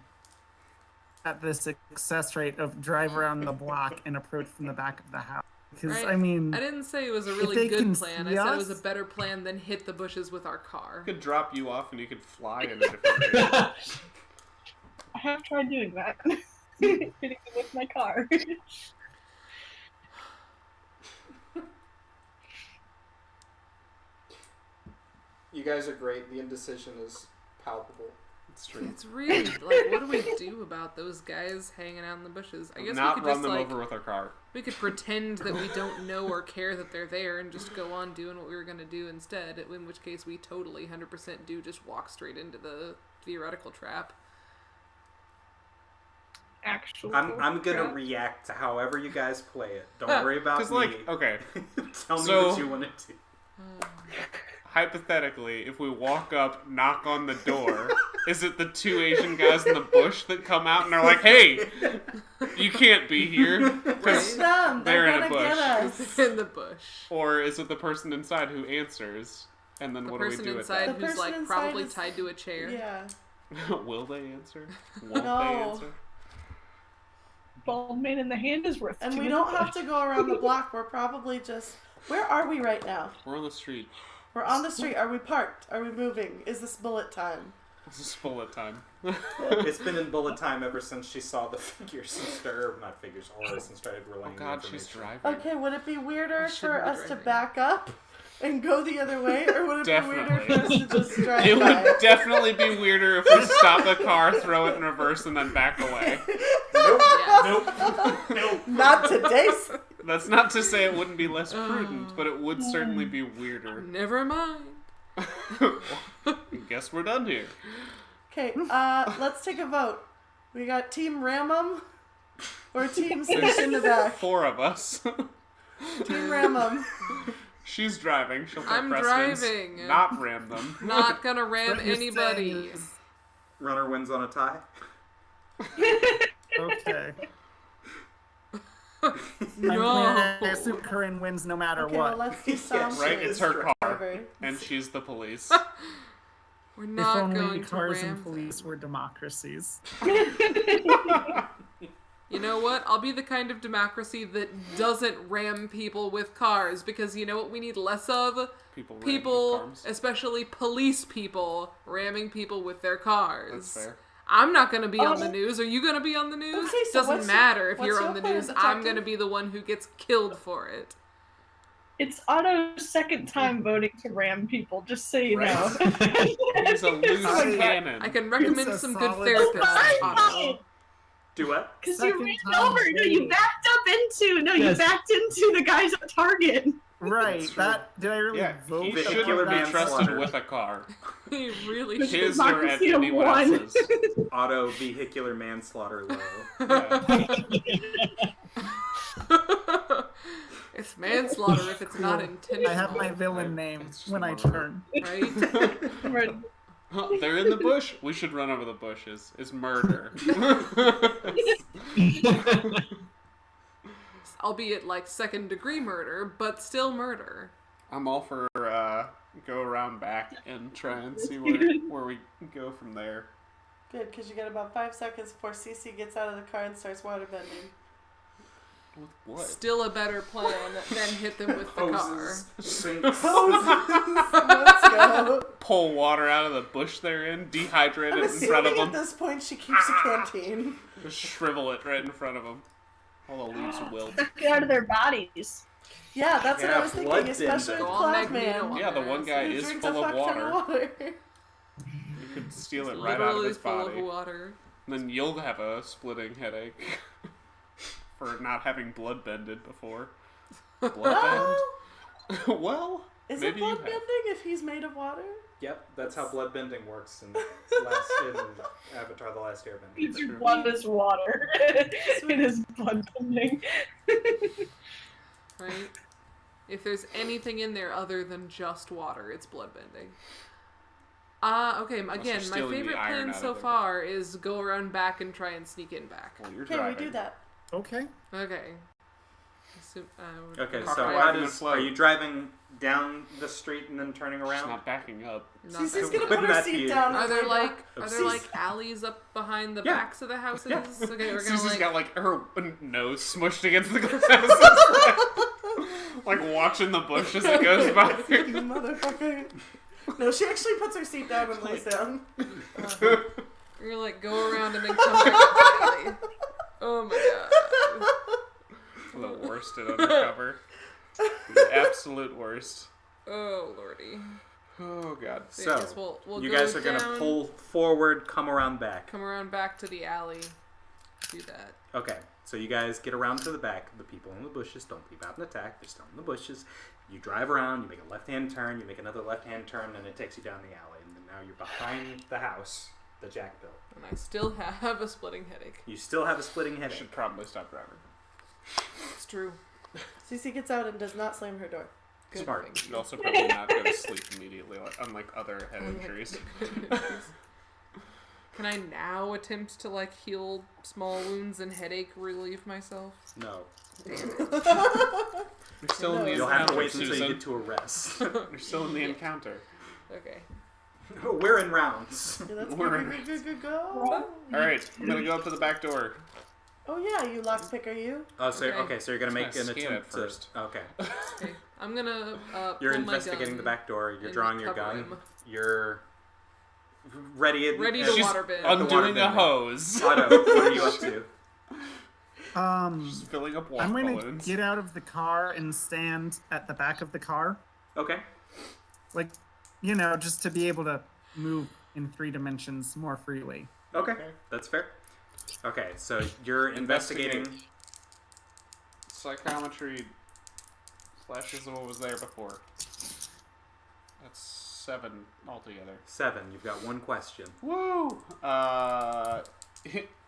success rate of drive around the block and approach from the back of the house. Because Right. I mean, I didn't say it was a if really they good can plan. I see said it was us- a better plan than hit the bushes with our car. I could drop you off and you could fly in a different direction. I have tried doing that. Hitting them with my car. You guys are great. The indecision is palpable. It's true. It's really like, what do we do about those guys hanging out in the bushes? I guess Not we could run just them like over with our car. we could pretend that we don't know or care that they're there and just go on doing what we were gonna do instead. In which case, we totally 100% do just walk straight into the theoretical trap. Actual. I'm gonna crap. react to however you guys play it. Don't worry about me. Because, like, okay, Tell me so- what you want to do. hypothetically, if we walk up, knock on the door, is it the two Asian guys in the bush that come out and are like, "Hey, you can't be here," Push because them. they're They're in a gonna get bush. us. in the bush. or is it the person inside who answers? And then The what do we person do inside with The who's person like inside probably is- tied to a chair. Yeah. that? Will they answer? Won't No. they answer? Bald man in the hand is worth. And two we in don't the have bush. to go around the block. We're probably just... Where are we right now? We're on the street. We're on the street. Are we parked? Are we moving? Is this bullet time? This is bullet time. It's been in bullet time ever since she saw the figures and started, not figures, horrors and started Oh relaying God, the she's information. driving. Okay, would it be weirder I for shouldn't be us to driving. back up and go the other way? Or would it be weirder for us Definitely. to just drive It by? would definitely be weirder if we stop the car, throw it in reverse, and then back away. Nope. Yes. Nope. Nope. Not today. That's not to say it wouldn't be less prudent, but it would certainly be weirder. Never mind. Guess we're done here. Okay, let's take a vote. We got Team Ramum or Team Sneak in the back? 4 of us. Team Ramum. She's driving. She'll put I'm precedence. driving. Not ram them. Not gonna ram What you're anybody. saying is- Runner wins on a tie. Okay. No. I assume Corinne wins no matter Okay, what. well, let's do some Right? It's her car. driver. And she's the police. We're If not only going to cars ram and police were democracies. You know what? I'll be the kind of democracy that doesn't ram people with cars, because you know what we need less of? People, especially police people, ramming people with their cars. That's fair. I'm not going to be on the news. Are you going to be on the news? Okay, so Doesn't matter if you're on the plan, news. detective? I'm going to be the one who gets killed for it. It's Otto's second time voting to ram people, just so you know. He's a loose cannon. I can recommend It's a some good solid therapists. Otto. Do what? Because you Second ran time over. No, voting. you backed up into. No, you Yes. backed into the guys at Target. Right. That's true. That did I really Yeah, vote? he for Vehicular shouldn't be that? trusted manslaughter. with a car. He really The should. His or democracy of anyone one. else's. Auto vehicular manslaughter low. Yeah. It's manslaughter if it's not Cool. intentional. I have my villain name It's just when I one turn. Right? They're in the bush. We should run over the bushes. It's murder. Albeit like second-degree murder, but still murder. I'm all for go around back and try and see where we go from there. Good, because you got about 5 seconds before Cece gets out of the car and starts waterbending. With what? Still a better plan than hit them with the car. Sinks. Let's go. Pull water out of the bush they're in, dehydrate I'm it in front of assuming at them, this point she keeps a canteen. just shrivel it right in front of them. All the leaves wilt. Get out of their bodies. Yeah, that's what I Yeah, was thinking, blood especially bender. with Go all Plasman. Magneto. Yeah, the one guy He is drinks full a of fuck ton water. You could steal it right out of Literally his full body. of water. Then you'll have a splitting headache for not having blood bended before. Blood Well, bend? Well, is maybe it you blood have. bending if he's made of water? Yep, that's how blood bending works in Avatar: The Last Airbender. Your true. blood is water. It is blood bending. Right? If there's anything in there other than just water, it's bloodbending. Okay, again, my stealing the favorite iron plan out so of it. far is go around back and try and sneak in back. Well, you're Okay, driving. we do that. Okay. Okay. Okay, Cock so wagon how and does float. are you driving down the street and then turning She's around? not backing up. Cece's gonna Wouldn't put her that seat be- down. Are and there lay like down. are there like alleys up behind the Yeah. backs of the houses? Yeah. Okay, we're gonna Susie's like got like her nose smushed against the glass, like watching the bush as it goes by. You motherfucker. No, she actually puts her seat down and lays down. we're gonna like go around and then come back to the alley. Oh my god. The worst at undercover. The absolute worst. Oh lordy. Oh god. So, I So, guess we'll you go guys are gonna down, pull forward, come around back. come around back to the alley. Do that. Okay, so you guys get around to the back. The people in the bushes don't leave out an attack. They're still in the bushes. You drive around, you make a left-hand turn, you make another left-hand turn, and it takes you down the alley. And then now you're behind the house that Jack built. And I still have a splitting headache. You still have a splitting I headache. should probably stop driving. It's true. Cece gets out and does not slam her door. Good Smart. thing. You should also probably not go to sleep immediately, like, unlike other head injuries. Can I now attempt to like heal small wounds and headache relieve myself? No. You're still in the You'll have to encounter, wait until you Susan. get to a rest. You're still in the encounter. Okay. We're in rounds. Yeah, that's We're- good, go. Alright, I'm gonna go up to the back door. Oh yeah, you lockpick, are you? Oh, so Okay. okay, so you're gonna make Just an gonna scan attempt it to. first. Okay, Okay. I'm gonna you're pull my investigating gun the back door. You're and drawing your cover gun. him. You're ready. Ready at- to She's waterbend. undoing a waterbending. hose. Otto, what are you up to? She's filling up water I'm going to balloons. get out of the car and stand at the back of the car. Okay. Like, you know, just to be able to move in 3 dimensions more freely. Okay, that's fair. Okay, so you're investigating. Psychometry slashes of what was there before. That's 7 altogether. 7. You've got one question. Woo!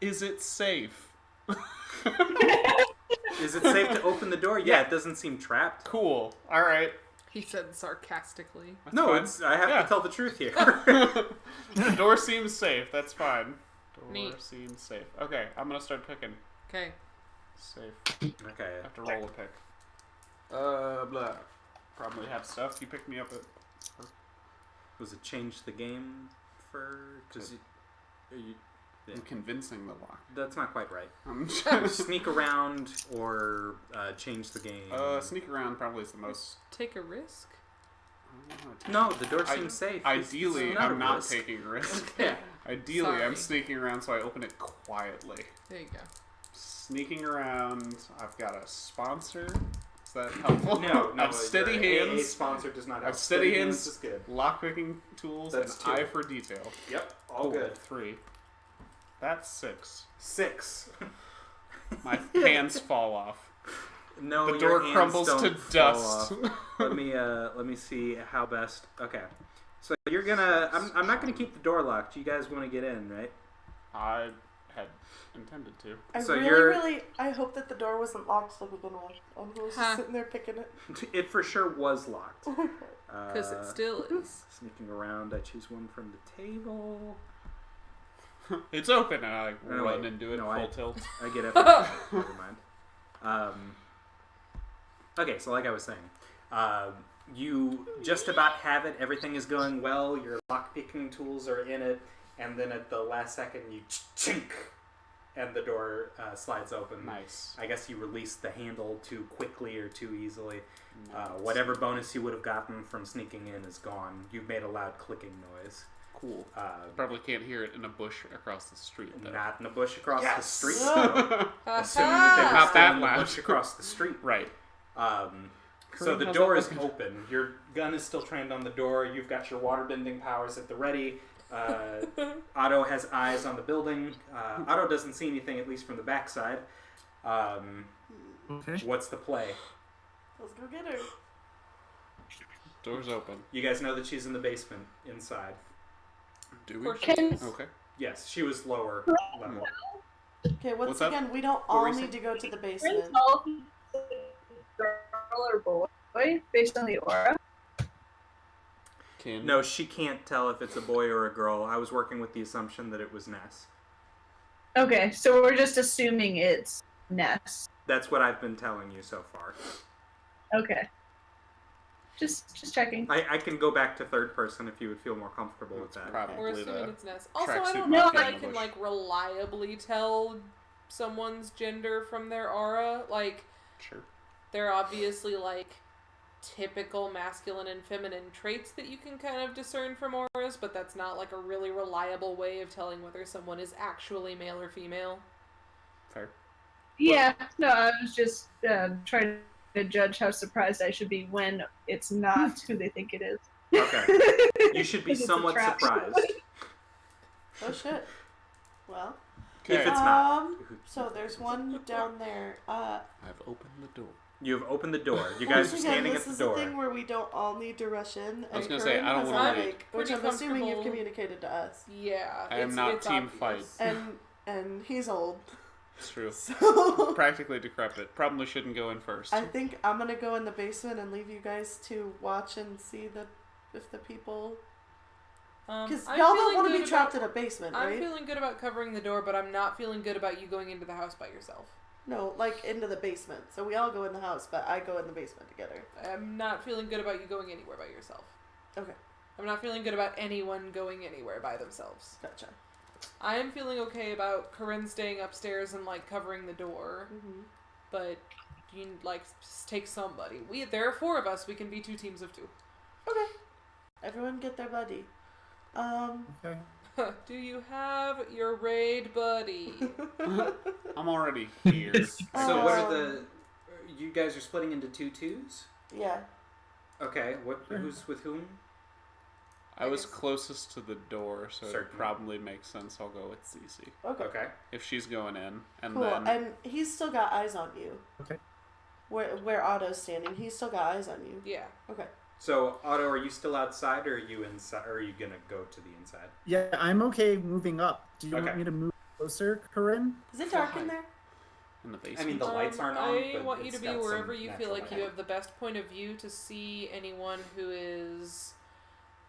Is it safe? Is it safe to open the door? Yeah, it doesn't seem trapped. Cool. Alright. He said sarcastically. No, fine. it's. I have Yeah. to tell the truth here. The door seems safe. That's fine. Door Neat. seems safe. Okay, I'm gonna start picking. Okay. Safe. Okay. I have to roll a pick. Blah. Probably have stuff. You pick me up at. Was it change the game for? Because I'm convincing the lock. That's not quite right. I'm Sneak around or change the game. Sneak around probably is the most. Take a risk? No, the door seems safe. Ideally, It's not a I'm not risk. taking a risk. Yeah. Ideally, I'm Sorry. sneaking around, so I open it quietly. There you go. Sneaking around, I've got a sponsor. Is that helpful? No, I have steady hands. A sponsor does not I help. have steady hands, is good. lockpicking tools, That's and 2. eye for detail. Yep, all Cool. good. 3. That's 6. 6. My hands fall off. No, The your door hands crumbles don't to fall dust. off. let me see how best. Okay, so you're gonna. I'm not gonna keep the door locked. You guys want to get in, right? I had intended to. I So really, you're- really, I hope that the door wasn't locked to begin with. And who was Huh. just sitting there picking it. It for sure was locked. Because it still is. Sneaking around, I choose one from the table. It's open, and I No, run wait. and do it No, full I- tilt. I get everything. Never mind. Okay, so like I was saying, you just about have it. Everything is going well. Your lockpicking tools are in it, and then at the last second, you chink, and the door slides open. Nice. I guess you released the handle too quickly or too easily. Nice. Whatever bonus you would have gotten from sneaking in is gone. You've made a loud clicking noise. Cool. Probably can't hear it in a bush across the street, though. Not in a bush across the street. No. though. Assuming that they were Not still that in the loud. bush across the street. Right. So Corinne, the how's door that is looking? open. Your gun is still trained on the door. You've got your waterbending powers at the ready. Otto has eyes on the building. Otto doesn't see anything, at least from the backside. Okay. What's the play? Let's go get her. Door's open. You guys know that she's in the basement inside. Do we? Or Can Okay. Yes, she was lower level. Okay, once What's up? again, we don't What were all you need saying? to go to the Can basement. tell if it's a girl or boy based on the aura? Can No, she can't tell if it's a boy or a girl. I was working with the assumption that it was Ness. Okay, so we're just assuming it's Ness. That's what I've been telling you so far. Okay. Just checking. I can go back to third person if you would feel more comfortable with That's that. We're probably assuming the it's Ness. Also, I tracksuit don't know if mafia I in the can, bush. like, reliably tell someone's gender from their aura. Like, Sure. they're obviously, like, typical masculine and feminine traits that you can kind of discern from auras, but that's not, like, a really reliable way of telling whether someone is actually male or female. Fair. Yeah, no, I was just trying to judge how surprised I should be when it's not who they think it is. Okay. You should be It's a somewhat trap. surprised. Oh shit. Well, If it's not. so there's one down there. I've opened the door. You have opened the door. You guys are once again, standing this at the is door. a thing where we don't all need to rush in. I was and gonna say, I don't Corinne wanna has wait. a which Pretty I'm assuming you've comfortable. communicated to us. Yeah. I am it's- not it's team obvious. fight. And he's old. It's true. So Practically decrepit. Probably shouldn't go in first. I think I'm gonna go in the basement and leave you guys to watch and see if the people. Because I'm y'all don't feeling want to good be trapped about- in a basement, I'm right? feeling good about covering the door, but I'm not feeling good about you going into the house by yourself. No, like into the basement. So we all go in the house, but I go in the basement together. I'm not feeling good about you going anywhere by yourself. Okay, I'm not feeling good about anyone going anywhere by themselves. gotcha. I am feeling okay about Corinne staying upstairs and, like, covering the door, Mm-hmm. but you, like, just take somebody. There are 4 of us. We can be 2 teams of 2. Okay, everyone get their buddy. Okay. Do you have your raid buddy? I'm already here. So what are the... You guys are splitting into 2-2s? Yeah. Okay. Who's with whom? I was closest to the door, so it Certainly. probably makes sense. I'll go with Cece. Okay. Okay. If she's going in, and Cool. then And he's still got eyes on you. Okay. Where Otto's standing, he's still got eyes on you. Yeah. Okay. So, Otto, are you still outside, or are you inside? Or are you gonna go to the inside? Yeah, I'm okay moving up. Do you Okay. want me to move closer, Corinne? Is it dark Fine. in there? in the I basement. mean, the lights aren't on. I but want you it's to be got some wherever you feel natural like you light. have the best point of view to see anyone who is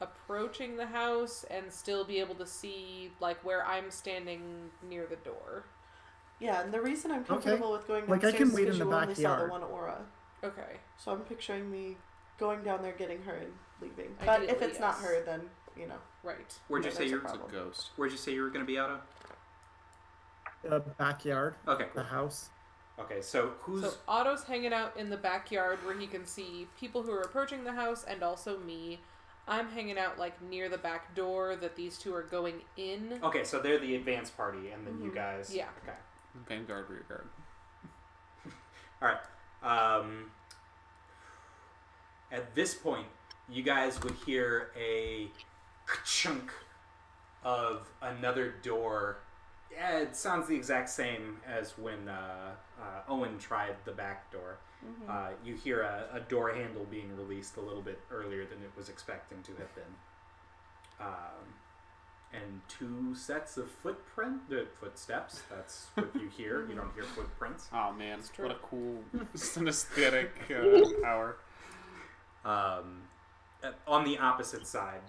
approaching the house and still be able to see, like, where I'm standing near the door. Yeah, and the reason I'm comfortable with going Like, I downstairs can is wait because in you the only saw the backyard. one aura. Okay. So I'm picturing me going down there, getting her, and leaving. But if Ideally, it's not yes. her, then, you know. Right. Where'd you Yeah, say there's a you're? problem. It's a ghost. Where'd you say you were gonna be, Otto? The backyard, Okay, the cool. house. Okay, so who's So Otto's hanging out in the backyard where he can see people who are approaching the house and also me. I'm hanging out like near the back door that these two are going in. okay? So they're the advance party, and then you guys. Yeah. Okay. Vanguard, rear guard. All right. At this point, you guys would hear a chunk of another door. Yeah, it sounds the exact same as when Owen tried the back door. You hear a door handle being released a little bit earlier than it was expecting to have been. And 2 sets of footsteps. That's what you hear. You don't hear footprints. Oh man, true. what a cool synesthetic power. On the opposite side,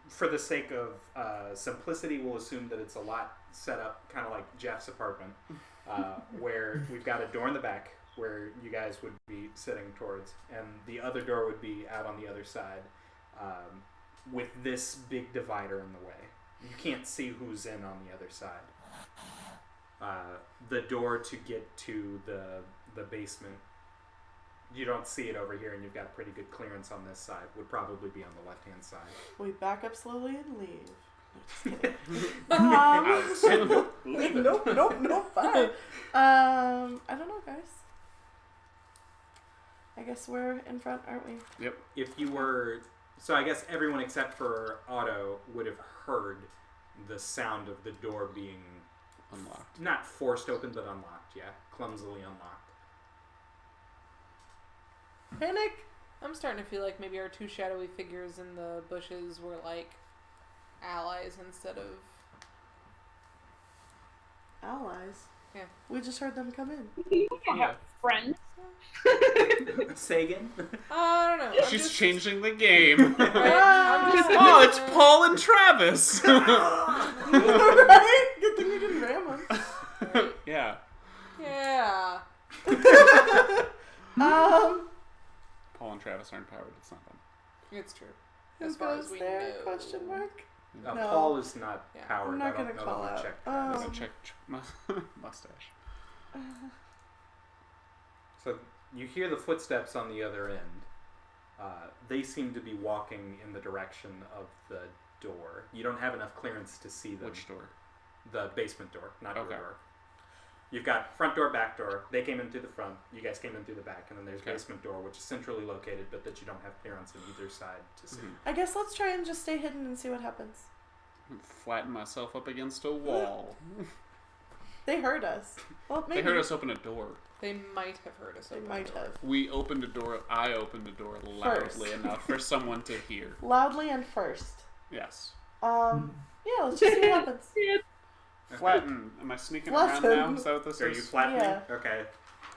for the sake of simplicity, we'll assume that it's a lot set up kind of like Jeff's apartment, where we've got a door in the back where you guys would be sitting towards, and the other door would be out on the other side, with this big divider in the way. You can't see who's in on the other side. The door to get to the basement, you don't see it over here, and you've got pretty good clearance on this side, would probably be on the left-hand side. We back up slowly and leave. Leave it. Nope, fine. I don't know, guys. I guess we're in front, aren't we? Yep. If you were... So I guess everyone except for Otto would have heard the sound of the door being... Unlocked. Not forced open, but unlocked, yeah. Clumsily unlocked. Panic! I'm starting to feel like maybe our 2 shadowy figures in the bushes were like allies instead of... Allies? Yeah. We just heard them come in. You don't have friends. Sagan? I don't know. I'm She's just, changing the game. I'm just Oh, it's Paul and Travis. Right? Good thing we didn't ram them. Yeah. Yeah. Paul and Travis aren't powered. It's not them. It's true. Who As far goes as we there? know. Question mark. No. Paul is not Yeah. powered. I'm not I don't gonna know call that we out. checked Oh. Travis. There's a mustache. So you hear the footsteps on the other end. They seem to be walking in the direction of the door. You don't have enough clearance to see them. Which door? The basement door, not Okay. your door. You've got front door, back door. They came in through the front. You guys came in through the back. And then there's Okay. basement door, which is centrally located, but that you don't have clearance on either side to see. Mhm. I guess let's try and just stay hidden and see what happens. Flatten myself up against a wall. They heard us. Well, maybe. They heard us open a door. They might have heard us. They open might the door. have. We opened a door. I opened a door loudly enough for someone to hear. Loudly and first. Yes. Yeah, let's just see what happens. Flatten. Am I sneaking Flatten. around now? Is that what this So are is? you flattening? Yeah. Okay.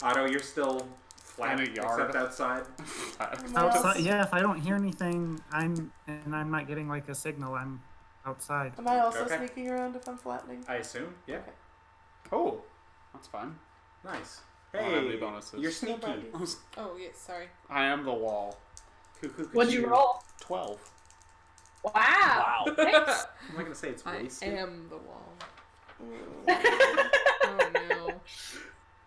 Otto, you're still flat, In a yard. except outside. Am I Outside, also- yeah. If I don't hear anything, I'm not getting like a signal. I'm outside. Am I also Okay. sneaking around if I'm flattening? I assume. Yeah. Okay. Oh, that's fine. Nice. I don't have any Hey, bonuses. you're sneaky. Nobody's- Oh, yes, sorry. I am the wall. What'd you roll? 12. Wow. Thanks. I'm not gonna say it's I wasted. am the wall. Mm. Oh, no.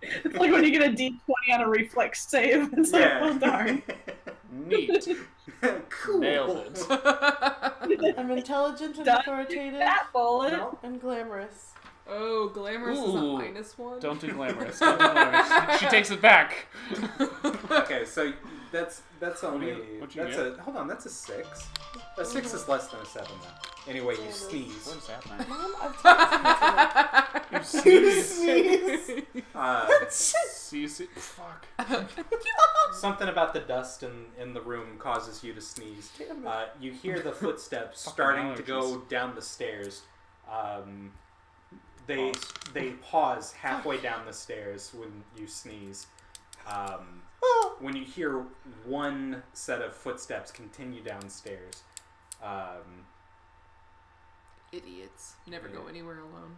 It's like when you get a D20 on a reflex save. It's like, Yeah. well, darn. Neat. Cool. Nailed it. I'm intelligent and Done. authoritative That bullet. No. and glamorous. Oh, glamorous is a Ooh. -1? Don't do glamorous. Don't do glamorous. She takes it back. Okay, so that's only what'd you that's get? a hold on, that's a 6. A 6 is less than a 7 though. Anyway, you Yeah, sneeze. What is happening? Mom, I've talked You to you sneeze. tonight. See, fuck. Something about the dust in the room causes you to sneeze. Damn it. You hear the footsteps Fucking starting to allergies. go down the stairs. They Pause. they pause halfway down the stairs when you sneeze. When you hear one set of footsteps continue downstairs, Idiots. Never go anywhere alone.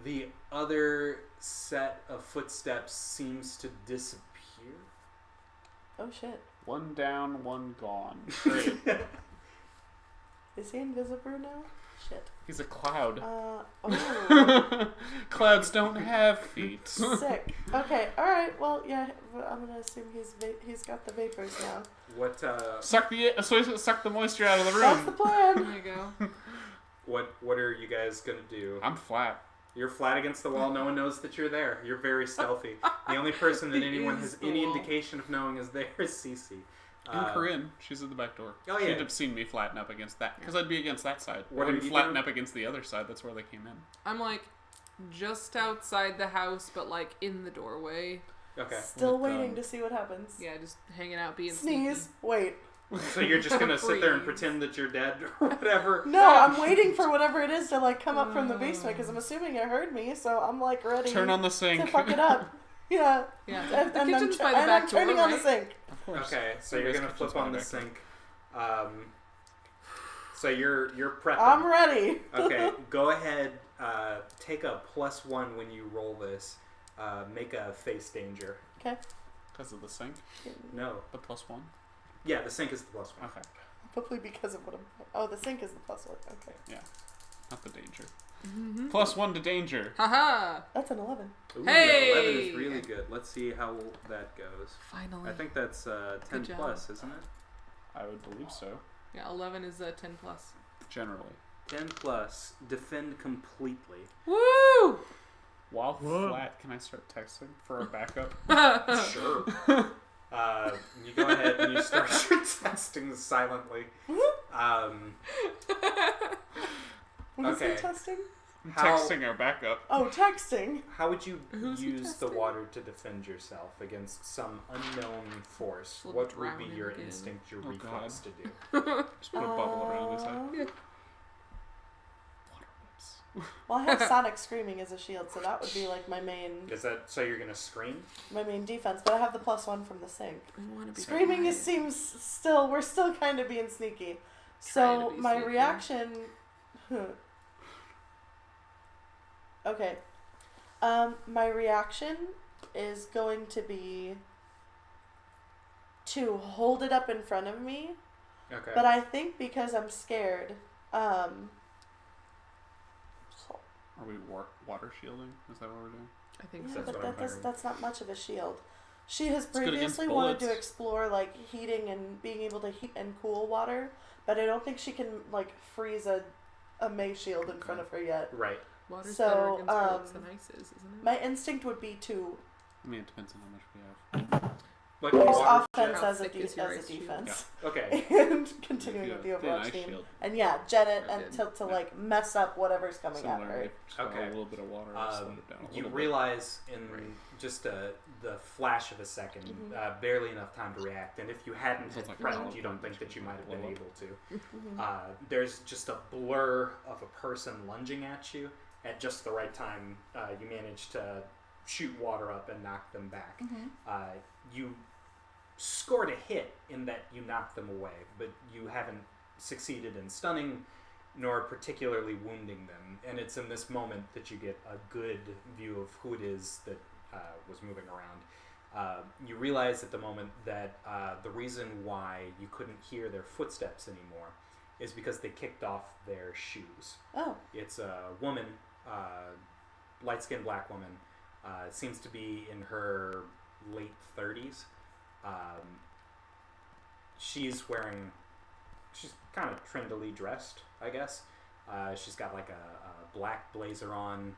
the other set of footsteps seems to disappear. Oh shit. One down, one gone. Great. Is he invisible now? Shit. He's a cloud. Oh. Clouds don't have feet. Sick. Okay. All right. Well, yeah. I'm gonna assume he's got the vapors now. What Suck the moisture out of the room. That's the plan. There you go. what are you guys gonna do? I'm flat. You're flat against the wall. No one knows that you're there. You're very stealthy. The only person that He anyone is has the any wall. indication of knowing is there is Cece. And Corinne, she's at the back door. Oh, She'd yeah. have seen me flatten up against that, because I'd be against that side. What I are wouldn't you flatten doing? up against the other side. That's where they came in. I'm like just outside the house, but like in the doorway. Okay. Still With, waiting to see what happens. Yeah, just hanging out, being Sneeze. Wait. So you're just gonna sit there and Freeze. pretend that you're dead or whatever? No, I'm waiting for whatever it is to like come up from the basement because I'm assuming it heard me, so I'm like ready Turn on the sink. to fuck it up. Yeah. Yeah, And, the and kitchen's by I'm, the and back I'm door, turning on the right? sink. Of course. Okay, so You you're guys gonna can flip just on go the back there. sink. So you're prepping. I'm ready. Okay, go ahead. Take a +1 when you roll this. Make a face danger. Okay. Because of the sink? No. The +1? Yeah, the sink is the +1. Okay. Probably because of what I'm. Oh, the sink is the +1. Okay. Yeah. Not the danger. Mm-hmm. +1 to danger. Haha! That's an 11. Ooh, Hey! 11 is really good. Let's see how that goes. Finally. I think that's 10 job. plus, isn't it? I would believe so. Yeah, 11 is 10 plus. Generally. 10 plus. Defend completely. Woo! While Whoa. flat, can I start texting for a backup? Sure. You go ahead and you start testing silently. What is Okay. he testing? I'm How- texting our backup. Oh, texting. How would you Who's he use the testing? water to defend yourself against some unknown force? We'll What would drown be him your again. instinct, your Oh, reflex God. to do? Just put a bubble around his head. Yeah. Water whips. Well, I have Sonic screaming as a shield, so that would be like my main Is that so? You're gonna scream? defense. But I have the +1 from the sink. I want to be Screaming quiet. seems still. We're still kind of being sneaky. Trying So to be my sneaky. reaction. Okay. My reaction is going to be to hold it up in front of me, Okay. but I think because I'm scared. Are we water shielding? Is that what we're doing? I think Yeah, so. That's but what I'm hearing. that's not much of a shield. She has good against previously wanted to bullets. explore like heating and being able to heat and cool water, but I don't think she can like freeze a mace shield in front of her yet. Right. Water's So, better against bullets than ice is, isn't it? My instinct would be to I mean, it depends on how much we have. Like use water offense How as a thick is your ice shield? defense, Okay. and continuing If you with the have a thin Overwatch ice team, shield, and yeah, jet it I and did. to Yeah. like mess up whatever's coming at similar, her. right? Just got Okay. a little bit of water. Slow it down a You little realize in Right. just the flash of a second, Mhm. barely enough time to react, and if you hadn't Sounds had like a prepped, solid you don't plan. think that you might have been Blow up. able to. Mhm. There's just a blur of a person lunging at you at just the right time. You manage to shoot water up and knock them back. Mhm. You scored a hit in that you knocked them away, but you haven't succeeded in stunning nor particularly wounding them. And it's in this moment that you get a good view of who it is that was moving around. You realize at the moment that the reason why you couldn't hear their footsteps anymore is because they kicked off their shoes. Oh, It's a woman, light-skinned black woman, seems to be in her late 30s. She's kind of trendily dressed, I guess. She's got like a black blazer on,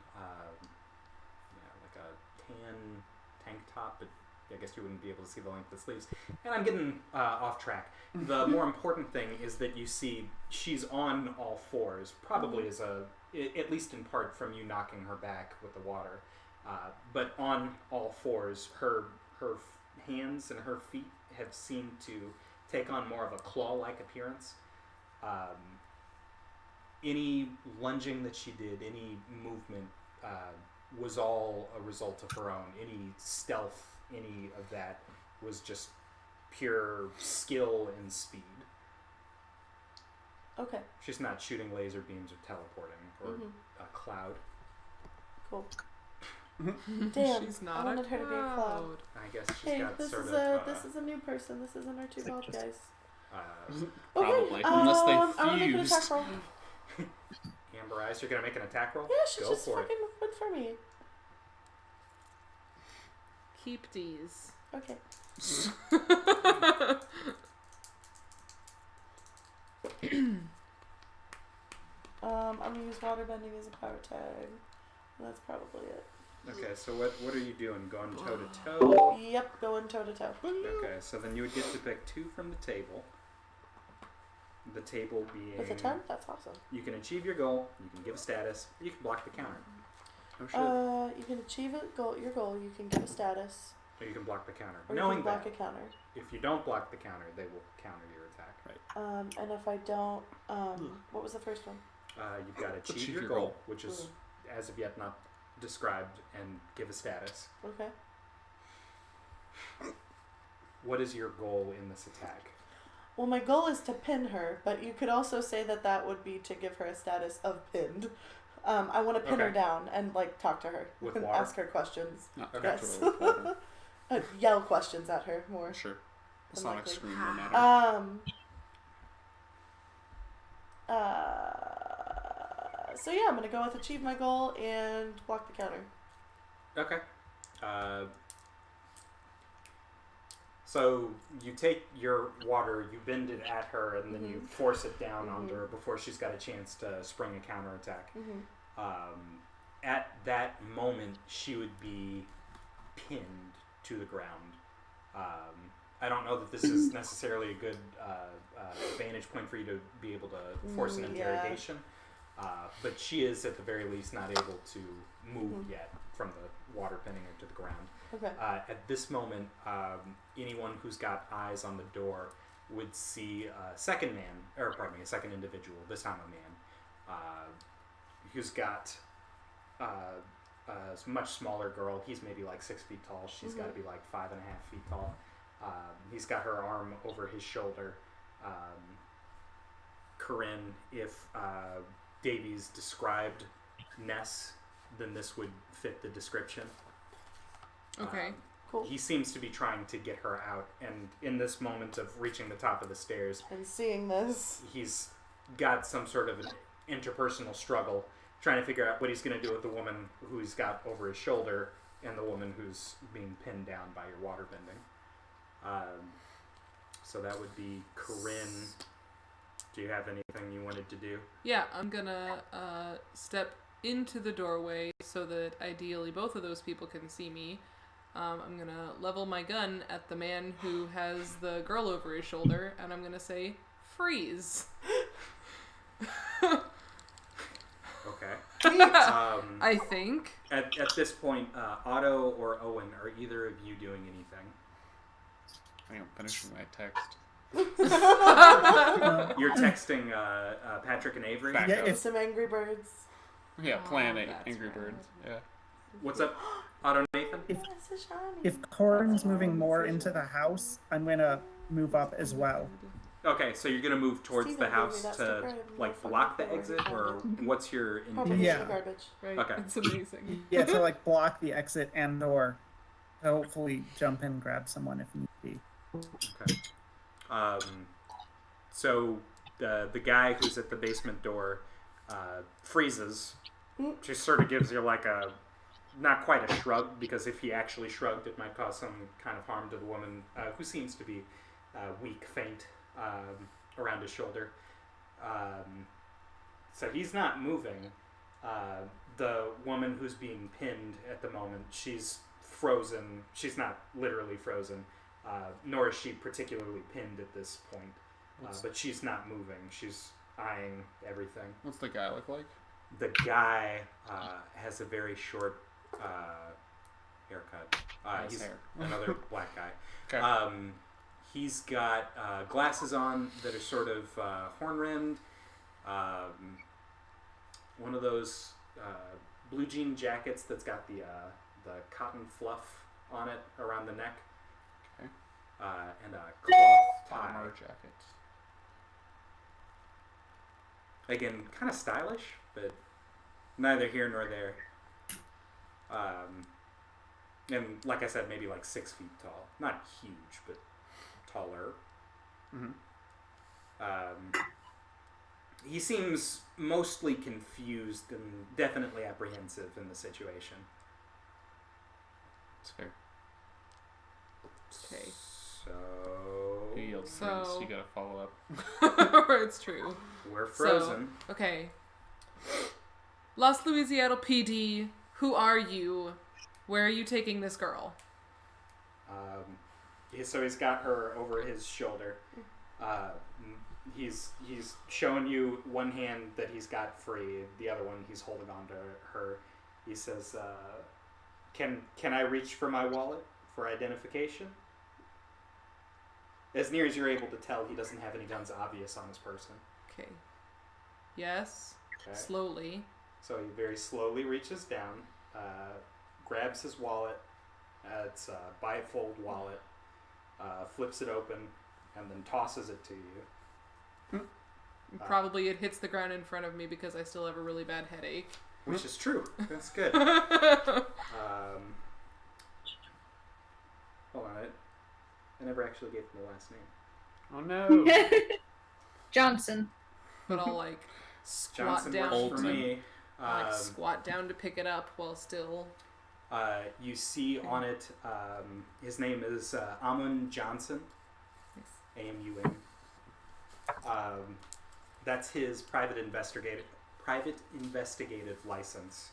like a tan tank top, but I guess you wouldn't be able to see the length of the sleeves. And I'm getting off track. The more important thing is that you see she's on all fours, probably as at least in part from you knocking her back with the water. But on all fours, her hands and her feet have seemed to take on more of a claw-like appearance. Any lunging that she did, any movement, was all a result of her own. Any stealth, any of that was just pure skill and speed. okay, She's not shooting laser beams or teleporting or Mhm. a cloud. cool. Damn, She's I not wanted a her to be a cloud. cloud. I guess she's Hey, got this sort is of this is a new person. This isn't our two bald Just- guys. Probably, unless they I want to make an fused. attack roll. Ember Eyes. You're gonna make an attack roll. Yeah, she Go just for fucking it. went for me. Keep these. Okay. I'm gonna use waterbending as a power tag. And that's probably it. Okay, so what are you doing? Going toe to toe? Yep, going toe to toe. Okay, so then you would get to pick 2 from the table. The table being... With a 10? That's awesome. You can achieve your goal, you can give a status, or you can block the counter. Oh shit. You can achieve your goal, you can give a status, Or you can block the counter. or you Knowing can block that, a counter. if you don't block the counter, they will counter your attack. Right. And if I don't, what was the first one? You've got to achieve your goal, which is, as of yet, not described, and give a status. Okay. What is your goal in this attack? Well, my goal is to pin her, but you could also say that would be to give her a status of pinned. I want to pin her Okay. down and talk to her With and water? ask her questions. Not Okay. Yes. comfortable with water. Yell questions at her more. Sure. The Unlikely. sonic scream will matter. So yeah, I'm gonna go with achieve my goal and block the counter. Okay. So you take your water, you bend it at her, and then you force it down onto her before she's got a chance to spring a counterattack. At that moment, she would be pinned to the ground. I don't know that this is necessarily a good vantage point for you to be able to force an interrogation, but she is at the very least not able to move yet from the water pinning her to the ground. Okay. At this moment, anyone who's got eyes on the door would see a second individual, this time a man, who's got a much smaller girl. He's maybe like 6 feet tall. She's got to be like 5.5 feet tall. He's got her arm over his shoulder. Corinne, if Davies described Ness, then this would fit the description. Okay. Cool. He seems to be trying to get her out, and in this moment of reaching the top of the stairs, And seeing this. he's got some sort of an interpersonal struggle, trying to figure out what he's going to do with the woman who he's got over his shoulder and the woman who's being pinned down by your water bending. So that would be Corinne. Do you have anything you wanted to do? Yeah, I'm gonna step into the doorway so that ideally both of those people can see me. I'm gonna level my gun at the man who has the girl over his shoulder, and I'm gonna say, freeze. Okay. I think. At this point, Otto or Owen, are either of you doing anything? I think I'm finishing my text. You're texting Patrick and Avery? Back Yeah, up. if Some Angry Birds. Yeah, plan Oh, a that's Angry right. Birds. Yeah. What's up, Otto Nathan? It's a shiny. if Corin's moving more into the house, I'm gonna move up as well. Okay, so you're gonna move towards Steven the gave me house that to sticker and like motherfucker block the before he exit, found or it. what's your Probably intention? Yeah. the garbage. Right? Okay. It's amazing. Yeah, to like block the exit and or hopefully jump in, grab someone if need be. Okay. So the guy who's at the basement door freezes. Just sort of gives you like a, not quite a shrug, because if he actually shrugged, it might cause some kind of harm to the woman who seems to be weak, faint around his shoulder. So he's not moving. The woman who's being pinned at the moment, she's frozen. She's not literally frozen, nor is she particularly pinned at this point. But she's not moving. She's eyeing everything. What's the guy look like? The guy has a very short haircut. Nice He's hair. another black guy. Okay. He's got glasses on that are sort of horn-rimmed. One of those blue jean jackets that's got the cotton fluff on it around the neck. Okay. And a cloth tie. Palmer jacket. Again, kind of stylish, but neither here nor there. And like I said, maybe like 6 feet tall. Not huge, but taller. Mm-hmm. He seems mostly confused and definitely apprehensive in the situation. It's fair. Okay. So You yelled So- freeze. You gotta follow up. It's true. we're frozen. Okay. Los Louisiattle PD, who are you? Where are you taking this girl? So he's got her over his shoulder. He's showing you one hand that he's got free, the other one he's holding on to her. He says, "Can I reach for my wallet for identification?" As near as you're able to tell, he doesn't have any guns obvious on his person. Okay. Yes. Okay. Slowly. So he very slowly reaches down, grabs his wallet. It's a bifold wallet. Flips it open, and then tosses it to you. Probably it hits the ground in front of me because I still have a really bad headache. Which is true. That's good. Hold on. I never actually gave him the last name. Oh no. Johnson. But I'll like squat Johnson down. works for to- me. I'll, like squat down to pick it up while still. You see on it, his name is Amun Johnson. A-M-U-N. That's his private investigative license.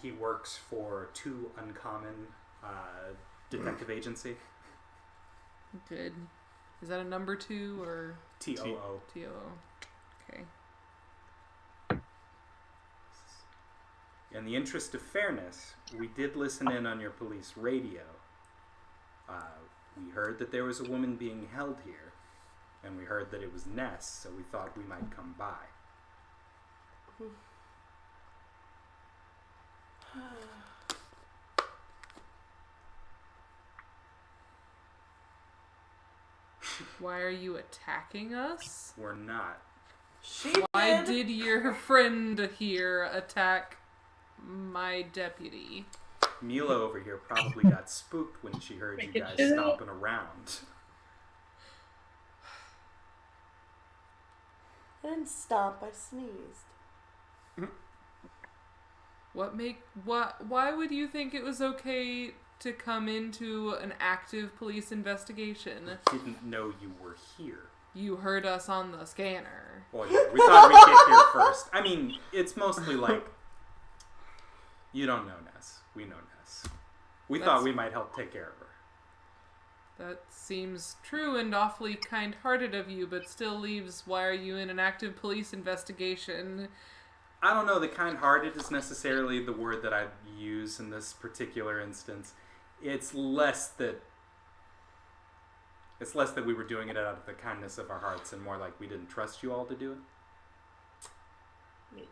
He works for Too Uncommon Detective Agency. Good. Is that a number 2 or T-O-O. TOO? Okay. In the interest of fairness, we did listen in on your police radio. We heard that there was a woman being held here, and we heard that it was Ness, so we thought we might come by. Why are you attacking us? We're not. She Why did your friend here attack my deputy? Mila over here probably got spooked when she heard you guys stomping around. I didn't stomp, I sneezed. Why would you think it was okay to come into an active police investigation? Didn't know you were here. You heard us on the scanner. Well, yeah, we thought we'd get here first. I mean, it's mostly like, you don't know Ness. We know Ness. We thought we might help take care of her. That seems true and awfully kind-hearted of you, but still leaves why are you in an active police investigation? I don't know that kind-hearted is necessarily the word that I'd use in this particular instance. It's less that we were doing it out of the kindness of our hearts and more like we didn't trust you all to do it.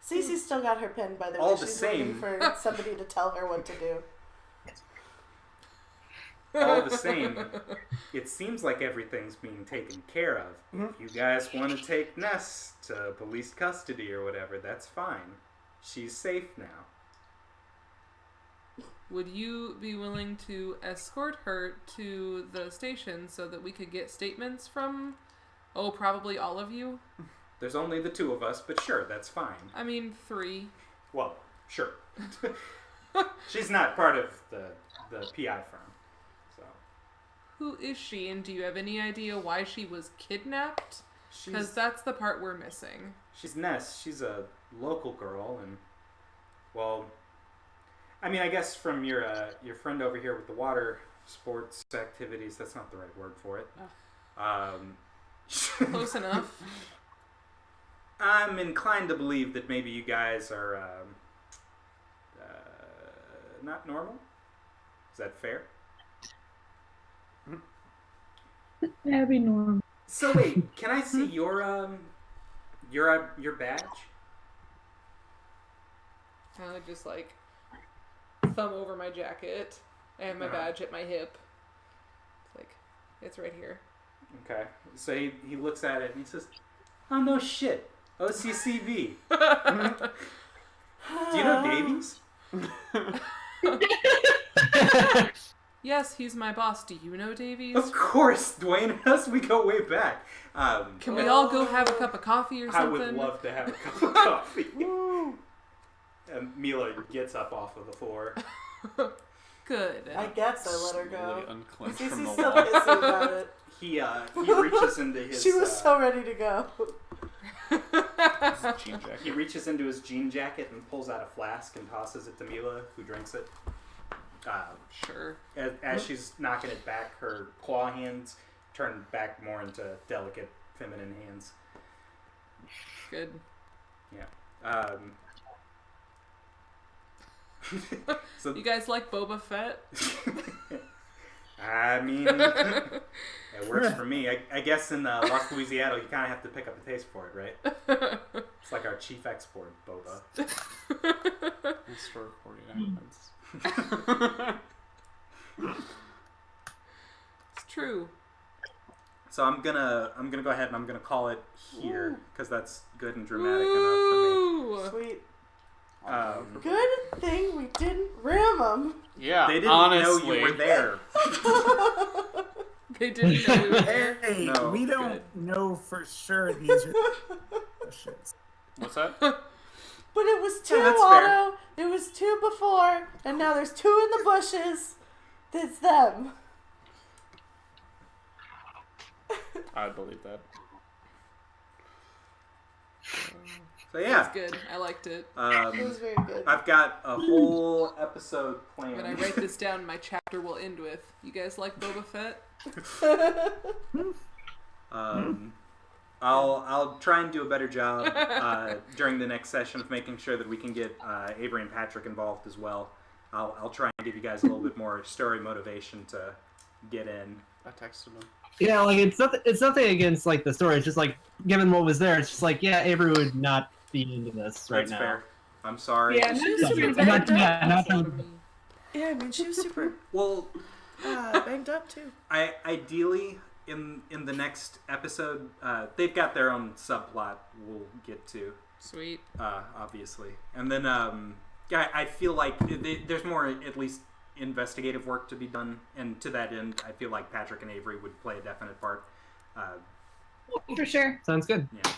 Cece's still got her pen, by the way. All the She's waiting same. for somebody to tell her what to do. All the same, it seems like everything's being taken care of. If you guys want to take Ness to police custody or whatever, that's fine. She's safe now. Would you be willing to escort her to the station so that we could get statements from, probably all of you? There's only the two of us, but sure, that's fine. I mean, 3. Well, sure. She's not part of the PI firm. So Who is she, and do you have any idea why she was kidnapped? Because she's that's the part we're missing. Ness. She's a local girl, and well, I mean, I guess from your friend over here with the water sports activities, that's not the right word for it. Close enough. I'm inclined to believe that maybe you guys are not normal. Is that fair? That'd be normal. So wait, can I see your badge? Kind of just like thumb over my jacket and my badge at my hip. It's like, it's right here. Okay. So he looks at it and he says, "Oh no shit, OCCV." Do you know Davies? Yes, he's my boss. Do you know Davies? Of course, Dwayne and us, we go way back. Can we all go have a cup of coffee or I something? would love to have a cup of coffee. And Mila gets up off of the floor. Good. I guess I let her Slowly go. unclench from Cece's the still wall. pissy about it. He reaches into his. She was so ready to go. Jean jacket. He reaches into his jean jacket and pulls out a flask and tosses it to Mila, who drinks it. Sure. As she's knocking it back, her claw hands turn back more into delicate feminine hands. Good. Yeah. So You guys like Boba Fett? I mean, it works for me. I guess in Los Louisiattle, you kind of have to pick up a taste for it, right? It's like our chief export, Boba. We'll store recording It's true. So I'm gonna go ahead and I'm gonna call it here because that's good and dramatic enough for me. Ooh. Sweet. happens. Good thing we didn't ram them. Yeah, They didn't honestly. know you were there. They didn't know we were there. Hey, No. we don't know for sure these are bushes. What's that? But it was two, that's fair. Otto. It was two before, and now there's two in the bushes. It's them. I believe that. So yeah, That's good. I liked it. It was very good. I've got a whole episode planned. When I write this down, my chapter will end with, "You guys like Boba Fett?" I'll try and do a better job during the next session of making sure that we can get Avery and Patrick involved as well. I'll try and give you guys a little bit more story motivation to get in. I texted him. Yeah, like it's nothing against like the story. It's just like given what was there, it's just like yeah, Avery would not be into this right That's now. fair. I'm sorry. Yeah, She was no, super no, banged yeah, up. not Yeah, I mean, she was super Well, banged up too. ideally in the next episode, they've got their own subplot we'll get to, Sweet. obviously, and then yeah, I feel like there's more at least investigative work to be done, and to that end, I feel like Patrick and Avery would play a definite part. for sure. Sounds good. Yeah.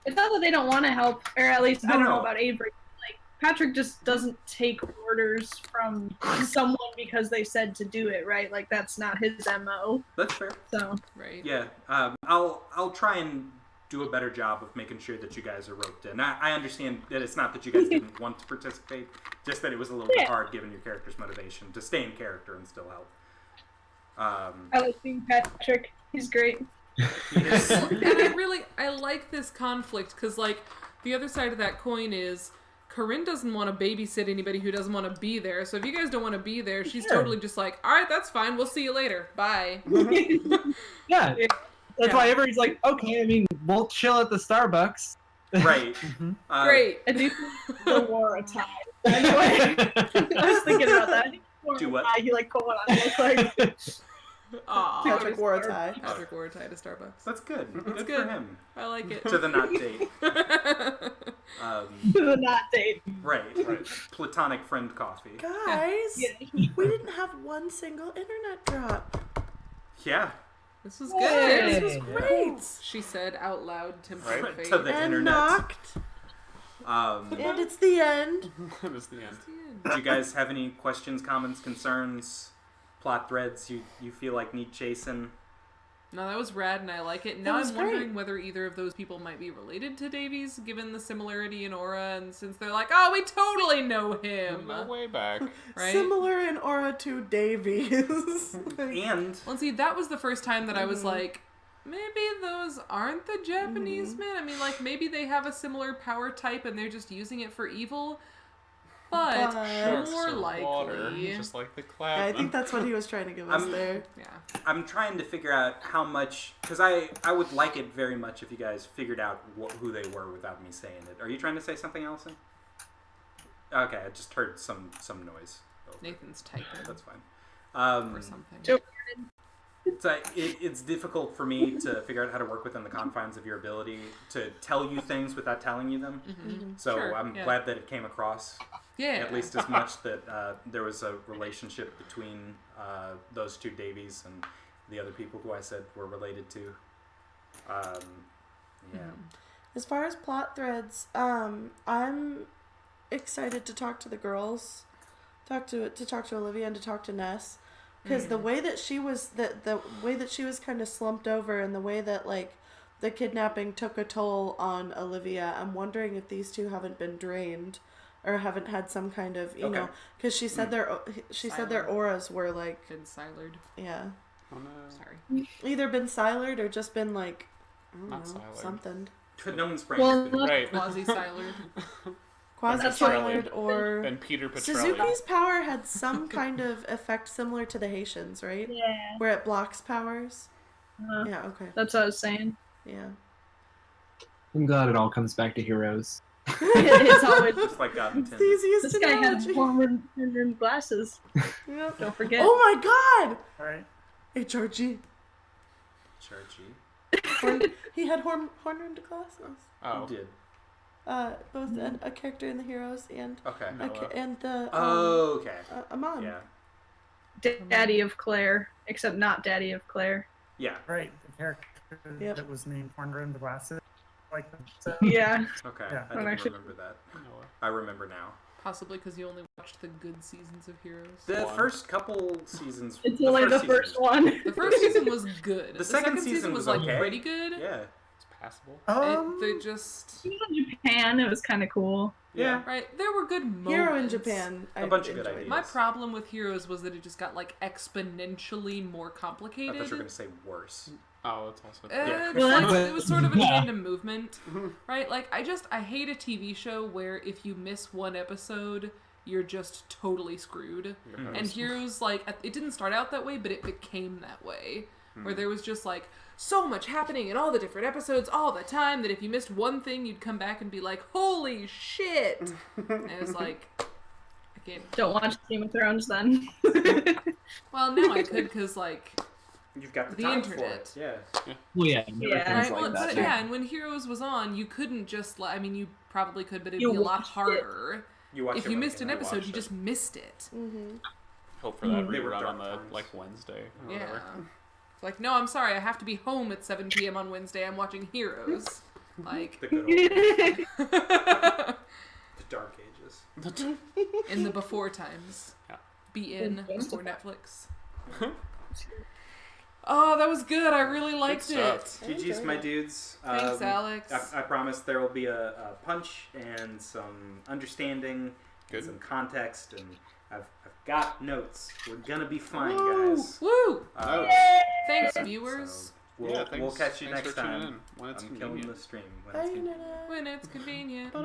It's not that they don't want to help, or at least I don't know No. about Avery. Like Patrick just doesn't take orders from someone because they said to do it, right? Like that's not his MO. That's fair. So Right. Yeah, I'll try and do a better job of making sure that you guys are roped in. I understand that it's not that you guys didn't want to participate, just that it was a little bit hard given your character's motivation to stay in character and still help. I like being Patrick. He's great. Yes. And I like this conflict because, like, the other side of that coin is Corinne doesn't want to babysit anybody who doesn't want to be there. So if you guys don't want to be there, she's Sure. totally just like, all right, that's fine. We'll see you later. Bye. Yeah, that's Yeah. why Avery's like, okay, I mean, we'll chill at the Starbucks. Right. Great. I do think the war a tie. Anyway, I was thinking about that. I think he wore Do a what? tie. He like put one on. It's like Aw. Patrick wore a tie. Patrick wore a tie to Starbucks. That's good. Good for good. him. I like it. To the not date. the not date. Right. Platonic friend coffee. Guys, Yeah. we didn't have one single internet drop. Yeah. This was Hey. good. This was great. She said out loud to Right. my face. To the And internet. knocked. And it's the end. It was the end. Do you guys have any questions, comments, concerns, plot threads you feel like need chasing? No, that was rad, and I like it. Now was I'm wondering whether either of those people might be related to Davies, given the similarity in aura, and since they're like, oh, we totally know him, Go way back. right? Similar in aura to Davies. And Well, see, that was the first time that I was like, maybe those aren't the Japanese men. I mean, like, maybe they have a similar power type, and they're just using it for evil. But But- more Sharks are likely, water, just like the cloud. I think that's what he was trying to give us there. yeah. I'm trying to figure out how much, because I would like it very much if you guys figured out who they were without me saying it. Are you trying to say something, Allyson? Okay, I just heard some noise. Oh, Nathan's typing that's fine. or something. Joe- It's difficult for me to figure out how to work within the confines of your ability to tell you things without telling you them. So Sure, I'm yeah. glad that it came across Yeah. at least as much that there was a relationship between those two Davies and the other people who I said were related to. Yeah. As far as plot threads, I'm excited to talk to the girls, talk to Olivia and to talk to Ness, because the way that she was the way that she was kind of slumped over, and the way that like the kidnapping took a toll on Olivia, I'm wondering if these two haven't been drained, or haven't had some kind of know, because she said their auras were like Been silered. yeah, Oh no. Sorry. either been silered or just been like I don't Not know, silered. something. No one's brain Well, has been Right. Quasi-silered. Quasi-silered or And Peter Petrelli. Suzuki's power had some kind of effect similar to the Haitians, right? Yeah. Where it blocks powers. Uh, Yeah, okay. That's what I was saying. Yeah. I'm glad it all comes back to heroes. It's always just like God It's the intended. easiest this guy had analogy. horn-rimmed glasses. Yep. Don't forget. Oh my god! All right. HRG. Chargy. He had horn-rimmed glasses. Oh. Who did? Both a character in the Heroes and Okay. and the Oh, okay. Amon. Yeah. Daddy of Claire, except not Daddy of Claire. Yeah. Right. The character Yep. that was named Horn-Rimmed Glasses. Like that. So, Yeah. Okay. Yeah. I didn't actually- remember that. Noah. I remember now. Possibly because you only watched the good seasons of Heroes. The One. first couple seasons. It's only the season first was- one. The first season was good. The second season was was like okay. pretty good. Yeah. It's passable. They just It was in Japan. It was kind of cool. Yeah. right. There were good moments. Hero in Japan. A bunch of good enjoyed. ideas. My problem with Heroes was that it just got like exponentially more I complicated. thought you were going to say worse. Oh, that's also. Yeah. It's like, it was sort of a Yeah. tandem movement, right? Like I hate a TV show where if you miss one episode, you're just totally screwed. Mhm. And Heroes, like, it didn't start out that way, but it became that way. Where there was just, like, so much happening in all the different episodes all the time that if you missed one thing, you'd come back and be like, holy shit! And it was like, I can't. Don't watch Game of Thrones then. Well, now I could, because, like, You've got the The time internet. for it. Yeah. Well, yeah, Yeah. everything's right, like well, that. but, too. yeah, and when Heroes was on, you couldn't just, I mean, you probably could, but it'd You be a lot watched it. harder. You watched If it you when it missed came an out. episode, you watched just missed it. Mm-hmm. Hope for that They were rerun dark on the times. like Wednesday. Or Yeah. whatever. It's like, no, I'm sorry, I have to be home at 7 p.m. on Wednesday. I'm watching Heroes. Like, The good old the dark ages. in the before times. Yeah. Be in before Netflix. Oh, that was good. I really liked it. stuff. GG's, my dudes. Thanks, Alex. I promise there will be a punch and some understanding Good. and some context, and I've got notes. We're gonna be fine, Woo! guys. Woo! Uh, Thanks, so viewers. we'll, Yeah, we'll thanks- catch you thanks next for tuning time. in when it's I'm killing convenient. the stream when Bye, it's convenient. Nana. When it's convenient.